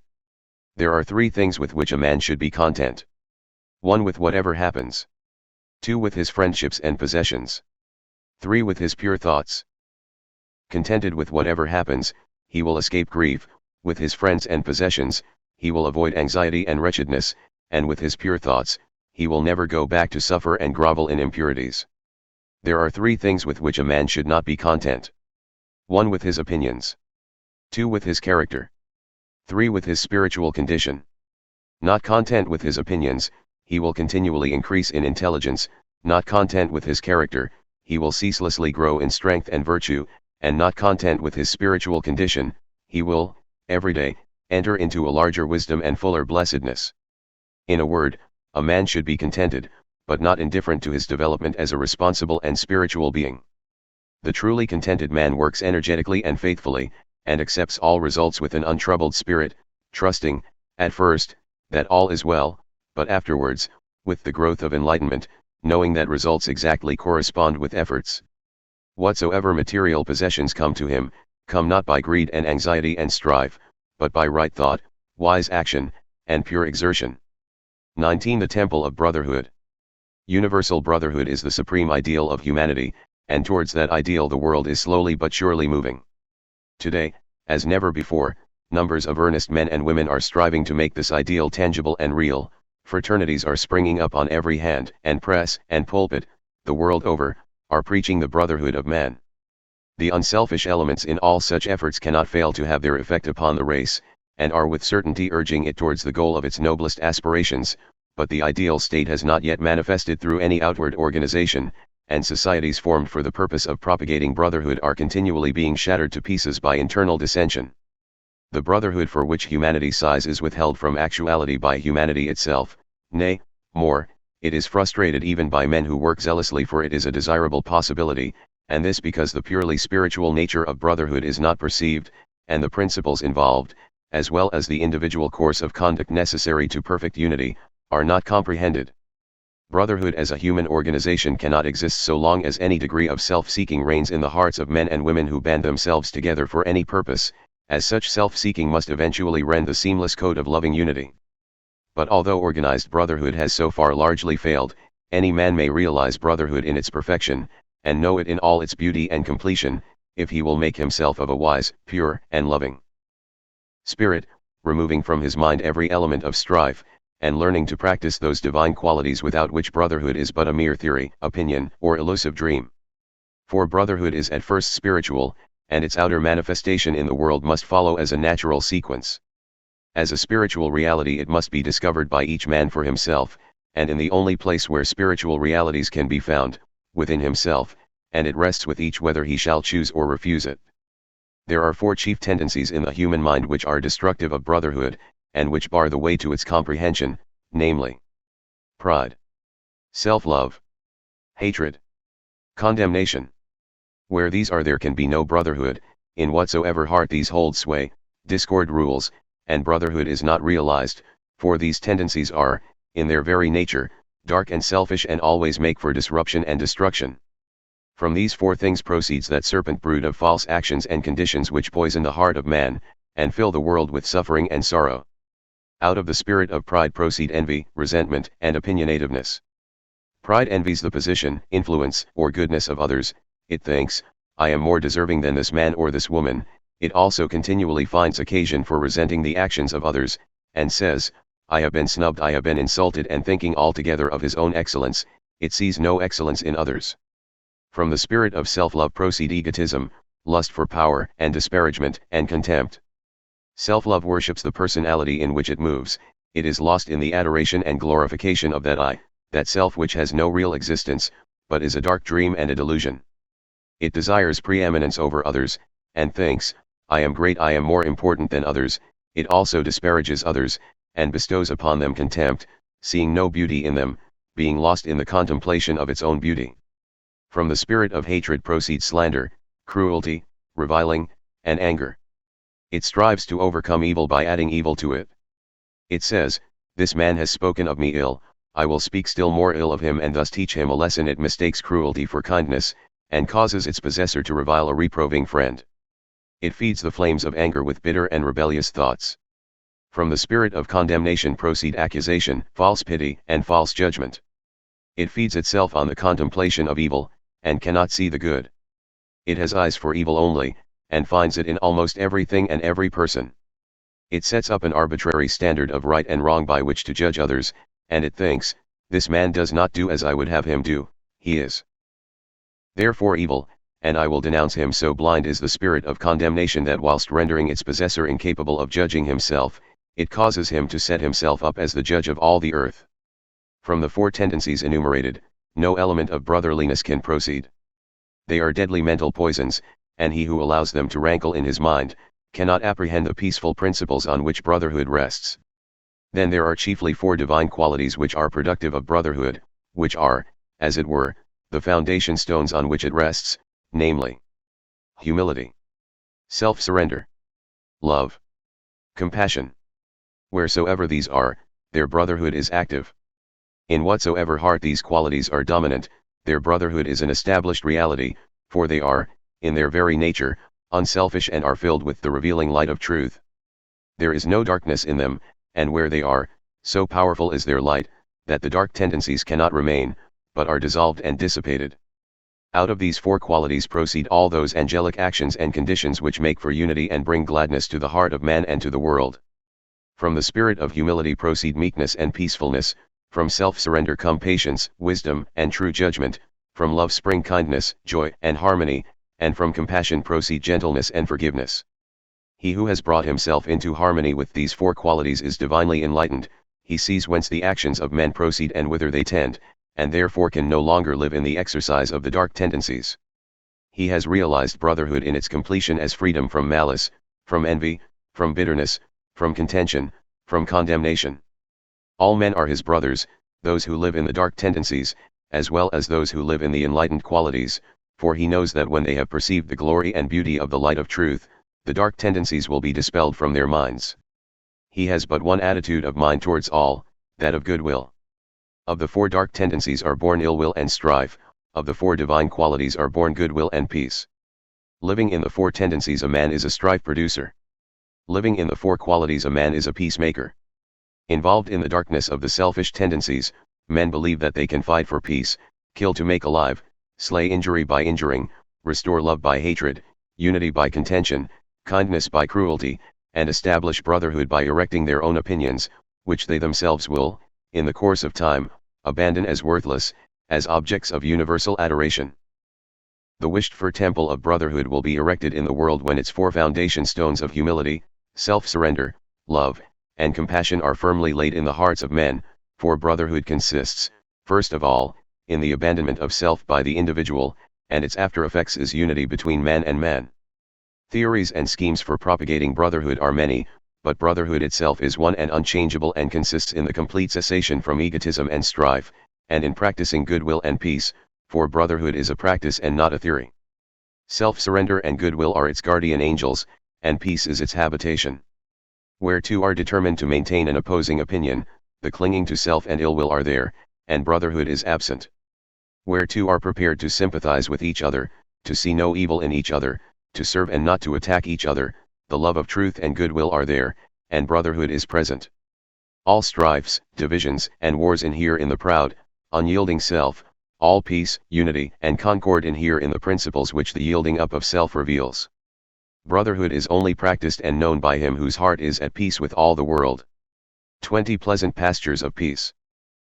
There are 3 things with which a man should be content. 1. With whatever happens. 2. With his friendships and possessions. 3. With his pure thoughts. Contented with whatever happens, he will escape grief. With his friends and possessions, he will avoid anxiety and wretchedness, and with his pure thoughts, he will never go back to suffer and grovel in impurities. There are 3 things with which a man should not be content. 1. With his opinions. 2. With his character. 3. With his spiritual condition. Not content with his opinions, he will continually increase in intelligence. Not content with his character, he will ceaselessly grow in strength and virtue, and not content with his spiritual condition, he will, every day, enter into a larger wisdom and fuller blessedness. In a word, a man should be contented, but not indifferent to his development as a responsible and spiritual being. The truly contented man works energetically and faithfully, and accepts all results with an untroubled spirit, trusting, at first, that all is well, but afterwards, with the growth of enlightenment, knowing that results exactly correspond with efforts. Whatsoever material possessions come to him, come not by greed and anxiety and strife, but by right thought, wise action, and pure exertion. 19. The Temple of Brotherhood. Universal brotherhood is the supreme ideal of humanity, and towards that ideal the world is slowly but surely moving. Today, as never before, numbers of earnest men and women are striving to make this ideal tangible and real. Fraternities are springing up on every hand, and press and pulpit, the world over, are preaching the brotherhood of man. The unselfish elements in all such efforts cannot fail to have their effect upon the race, and are with certainty urging it towards the goal of its noblest aspirations, but the ideal state has not yet manifested through any outward organization, and societies formed for the purpose of propagating brotherhood are continually being shattered to pieces by internal dissension. The brotherhood for which humanity sighs is withheld from actuality by humanity itself, nay, more, it is frustrated even by men who work zealously for it is a desirable possibility, and this because the purely spiritual nature of brotherhood is not perceived, and the principles involved, as well as the individual course of conduct necessary to perfect unity, are not comprehended. Brotherhood as a human organization cannot exist so long as any degree of self-seeking reigns in the hearts of men and women who band themselves together for any purpose, as such self-seeking must eventually rend the seamless code of loving unity. But although organized brotherhood has so far largely failed, any man may realize brotherhood in its perfection, and know it in all its beauty and completion, if he will make himself of a wise, pure, and loving spirit, removing from his mind every element of strife, and learning to practice those divine qualities without which brotherhood is but a mere theory, opinion, or elusive dream. For brotherhood is at first spiritual, and its outer manifestation in the world must follow as a natural sequence. As a spiritual reality it must be discovered by each man for himself, and in the only place where spiritual realities can be found, within himself, and it rests with each whether he shall choose or refuse it. There are 4 chief tendencies in the human mind which are destructive of brotherhood, and which bar the way to its comprehension, namely: pride, self-love, hatred, condemnation. Where these are there can be no brotherhood. In whatsoever heart these hold sway, discord rules, and brotherhood is not realized, for these tendencies are, in their very nature, dark and selfish and always make for disruption and destruction. From these 4 things proceeds that serpent brood of false actions and conditions which poison the heart of man, and fill the world with suffering and sorrow. Out of the spirit of pride proceed envy, resentment, and opinionativeness. Pride envies the position, influence, or goodness of others. It thinks, I am more deserving than this man or this woman. It also continually finds occasion for resenting the actions of others, and says, I have been snubbed, I have been insulted, and thinking altogether of his own excellence, it sees no excellence in others. From the spirit of self-love proceed egotism, lust for power, and disparagement, and contempt. Self-love worships the personality in which it moves. It is lost in the adoration and glorification of that I, that self which has no real existence, but is a dark dream and a delusion. It desires preeminence over others, and thinks, I am great, I am more important than others. It also disparages others, and bestows upon them contempt, seeing no beauty in them, being lost in the contemplation of its own beauty. From the spirit of hatred proceeds slander, cruelty, reviling, and anger. It strives to overcome evil by adding evil to it. It says, this man has spoken of me ill, I will speak still more ill of him and thus teach him a lesson. It mistakes cruelty for kindness, and causes its possessor to revile a reproving friend. It feeds the flames of anger with bitter and rebellious thoughts. From the spirit of condemnation proceed accusation, false pity, and false judgment. It feeds itself on the contemplation of evil, and cannot see the good. It has eyes for evil only, and finds it in almost everything and every person. It sets up an arbitrary standard of right and wrong by which to judge others, and it thinks, this man does not do as I would have him do, he is therefore evil, and I will denounce him. So blind is the spirit of condemnation that whilst rendering its possessor incapable of judging himself, it causes him to set himself up as the judge of all the earth. From the 4 tendencies enumerated, no element of brotherliness can proceed. They are deadly mental poisons, and he who allows them to rankle in his mind, cannot apprehend the peaceful principles on which brotherhood rests. Then there are chiefly 4 divine qualities which are productive of brotherhood, which are, as it were, the foundation stones on which it rests, namely: humility, self-surrender, love, compassion. Wheresoever these are, their brotherhood is active. In whatsoever heart these qualities are dominant, their brotherhood is an established reality, for they are, in their very nature, unselfish and are filled with the revealing light of truth. There is no darkness in them, and where they are, so powerful is their light, that the dark tendencies cannot remain, but are dissolved and dissipated. Out of these 4 qualities proceed all those angelic actions and conditions which make for unity and bring gladness to the heart of man and to the world. From the spirit of humility proceed meekness and peacefulness, from self-surrender come patience, wisdom, and true judgment, from love spring kindness, joy, and harmony, and from compassion proceed gentleness and forgiveness. He who has brought himself into harmony with these 4 qualities is divinely enlightened. He sees whence the actions of men proceed and whither they tend, and therefore can no longer live in the exercise of the dark tendencies. He has realized brotherhood in its completion as freedom from malice, from envy, from bitterness, from contention, from condemnation. All men are his brothers, those who live in the dark tendencies, as well as those who live in the enlightened qualities, for he knows that when they have perceived the glory and beauty of the light of truth, the dark tendencies will be dispelled from their minds. He has but one attitude of mind towards all, that of goodwill. Of the 4 dark tendencies are born ill will and strife, of the 4 divine qualities are born goodwill and peace. Living in the 4 tendencies a man is a strife producer. Living in the 4 qualities a man is a peacemaker. Involved in the darkness of the selfish tendencies, men believe that they can fight for peace, kill to make alive, slay injury by injuring, restore love by hatred, unity by contention, kindness by cruelty, and establish brotherhood by erecting their own opinions, which they themselves will, in the course of time, abandon as worthless, as objects of universal adoration. The wished-for Temple of Brotherhood will be erected in the world when its 4 foundation stones of humility, self-surrender, love, and compassion are firmly laid in the hearts of men, for brotherhood consists, first of all, in the abandonment of self by the individual, and its after-effects is unity between man and man. Theories and schemes for propagating brotherhood are many, but brotherhood itself is one and unchangeable and consists in the complete cessation from egotism and strife, and in practicing goodwill and peace, for brotherhood is a practice and not a theory. Self-surrender and goodwill are its guardian angels, and peace is its habitation. Where 2 are determined to maintain an opposing opinion, the clinging to self and ill will are there, and brotherhood is absent. Where 2 are prepared to sympathize with each other, to see no evil in each other, to serve and not to attack each other, the love of truth and goodwill are there, and brotherhood is present. All strifes, divisions, and wars inhere in the proud, unyielding self, all peace, unity, and concord inhere in the principles which the yielding up of self reveals. Brotherhood is only practiced and known by him whose heart is at peace with all the world. 20 Pleasant Pastures of Peace.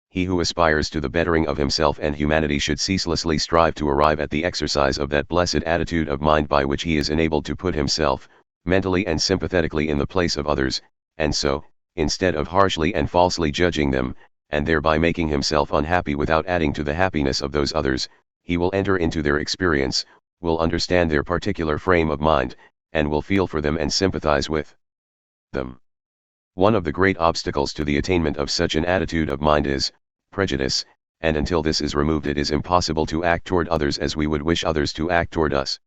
He who aspires to the bettering of himself and humanity should ceaselessly strive to arrive at the exercise of that blessed attitude of mind by which he is enabled to put himself, mentally and sympathetically in the place of others, and so, instead of harshly and falsely judging them, and thereby making himself unhappy without adding to the happiness of those others, he will enter into their experience, will understand their particular frame of mind, and will feel for them and sympathize with them. One of the great obstacles to the attainment of such an attitude of mind is prejudice, and until this is removed it is impossible to act toward others as we would wish others to act toward us.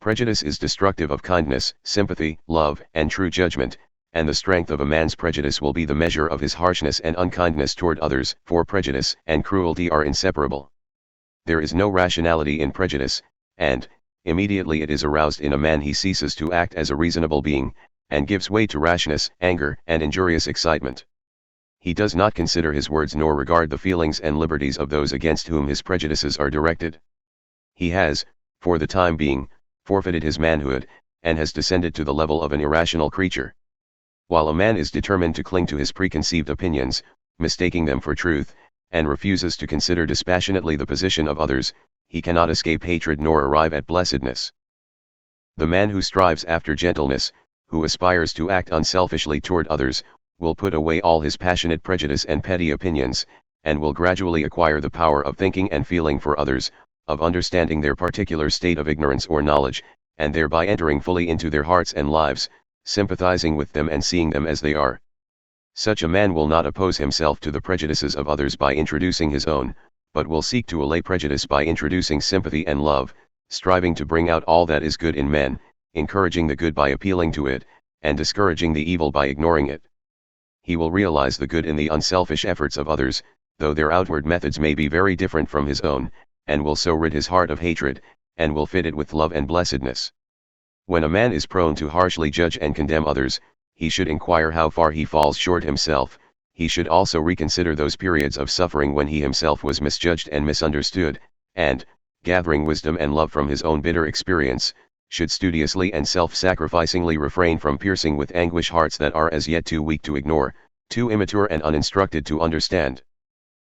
Prejudice is destructive of kindness, sympathy, love, and true judgment, and the strength of a man's prejudice will be the measure of his harshness and unkindness toward others, for prejudice and cruelty are inseparable. There is no rationality in prejudice, and, immediately it is aroused in a man he ceases to act as a reasonable being, and gives way to rashness, anger, and injurious excitement. He does not consider his words nor regard the feelings and liberties of those against whom his prejudices are directed. He has, for the time being, forfeited his manhood, and has descended to the level of an irrational creature. While a man is determined to cling to his preconceived opinions, mistaking them for truth, and refuses to consider dispassionately the position of others, he cannot escape hatred nor arrive at blessedness. The man who strives after gentleness, who aspires to act unselfishly toward others, will put away all his passionate prejudice and petty opinions, and will gradually acquire the power of thinking and feeling for others, of understanding their particular state of ignorance or knowledge, and thereby entering fully into their hearts and lives, sympathizing with them and seeing them as they are. Such a man will not oppose himself to the prejudices of others by introducing his own, but will seek to allay prejudice by introducing sympathy and love, striving to bring out all that is good in men, encouraging the good by appealing to it, and discouraging the evil by ignoring it. He will realize the good in the unselfish efforts of others, though their outward methods may be very different from his own, and will so rid his heart of hatred, and will fit it with love and blessedness. When a man is prone to harshly judge and condemn others, he should inquire how far he falls short himself. He should also reconsider those periods of suffering when he himself was misjudged and misunderstood, and, gathering wisdom and love from his own bitter experience, should studiously and self-sacrificingly refrain from piercing with anguish hearts that are as yet too weak to ignore, too immature and uninstructed to understand.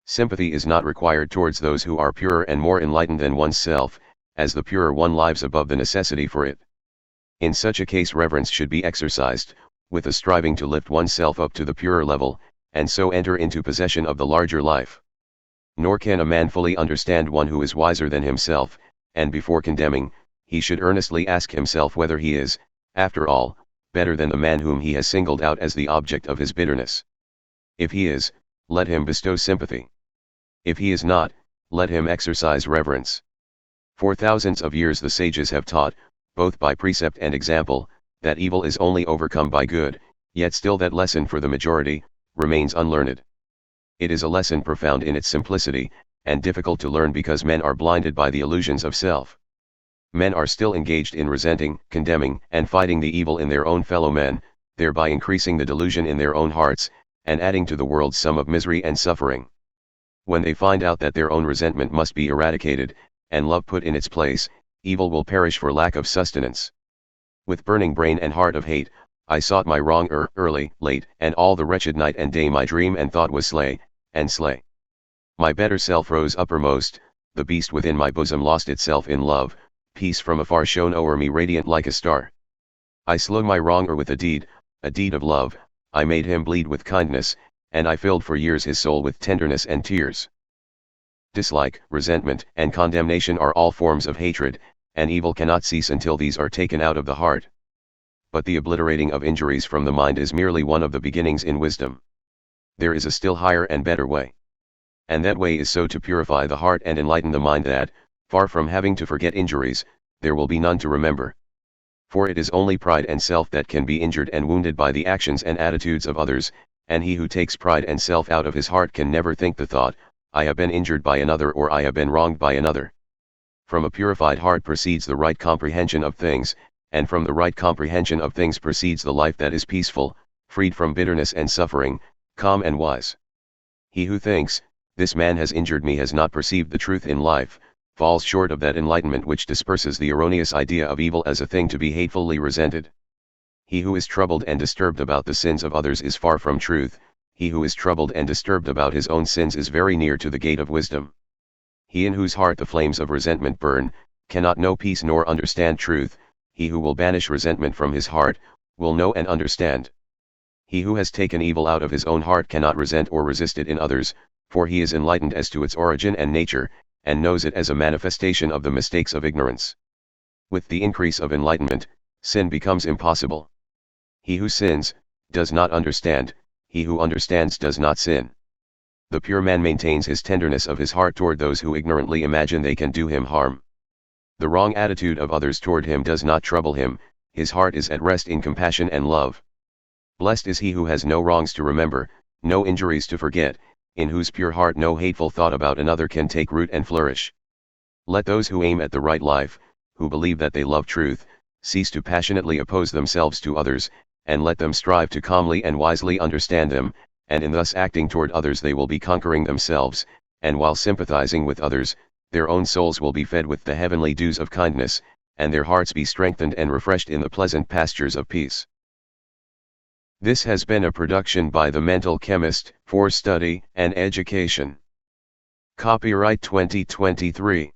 Sympathy is not required towards those who are purer and more enlightened than oneself, as the purer one lives above the necessity for it. In such a case reverence should be exercised, with a striving to lift oneself up to the purer level, and so enter into possession of the larger life. Nor can a man fully understand one who is wiser than himself, and before condemning, he should earnestly ask himself whether he is, after all, better than the man whom he has singled out as the object of his bitterness. If he is, let him bestow sympathy. If he is not, let him exercise reverence. For thousands of years the sages have taught, both by precept and example, that evil is only overcome by good, yet still that lesson for the majority remains unlearned. It is a lesson profound in its simplicity, and difficult to learn because men are blinded by the illusions of self. Men are still engaged in resenting, condemning, and fighting the evil in their own fellow men, thereby increasing the delusion in their own hearts, and adding to the world's sum of misery and suffering. When they find out that their own resentment must be eradicated, and love put in its place, evil will perish for lack of sustenance. With burning brain and heart of hate, I sought my wrong early, late, and all the wretched night and day my dream and thought was slay, and slay. My better self rose uppermost, the beast within my bosom lost itself in love, peace from afar shone o'er me radiant like a star. I slew my wronger with a deed of love, I made him bleed with kindness, and I filled for years his soul with tenderness and tears. Dislike, resentment, and condemnation are all forms of hatred, and evil cannot cease until these are taken out of the heart. But the obliterating of injuries from the mind is merely one of the beginnings in wisdom. There is a still higher and better way. And that way is so to purify the heart and enlighten the mind that, far from having to forget injuries, there will be none to remember. For it is only pride and self that can be injured and wounded by the actions and attitudes of others, and he who takes pride and self out of his heart can never think the thought, I have been injured by another or I have been wronged by another. From a purified heart proceeds the right comprehension of things, and from the right comprehension of things proceeds the life that is peaceful, freed from bitterness and suffering, calm and wise. He who thinks, this man has injured me has not perceived the truth in life, falls short of that enlightenment which disperses the erroneous idea of evil as a thing to be hatefully resented. He who is troubled and disturbed about the sins of others is far from truth, he who is troubled and disturbed about his own sins is very near to the gate of wisdom. He in whose heart the flames of resentment burn, cannot know peace nor understand truth, he who will banish resentment from his heart, will know and understand. He who has taken evil out of his own heart cannot resent or resist it in others, for he is enlightened as to its origin and nature, and knows it as a manifestation of the mistakes of ignorance. With the increase of enlightenment, sin becomes impossible. He who sins, does not understand, he who understands does not sin. The pure man maintains his tenderness of his heart toward those who ignorantly imagine they can do him harm. The wrong attitude of others toward him does not trouble him, his heart is at rest in compassion and love. Blessed is he who has no wrongs to remember, no injuries to forget, in whose pure heart no hateful thought about another can take root and flourish. Let those who aim at the right life, who believe that they love truth, cease to passionately oppose themselves to others, and let them strive to calmly and wisely understand them, and in thus acting toward others they will be conquering themselves, and while sympathizing with others, their own souls will be fed with the heavenly dews of kindness, and their hearts be strengthened and refreshed in the pleasant pastures of peace. This has been a production by The Mental Chemist, for study and education. Copyright 2023.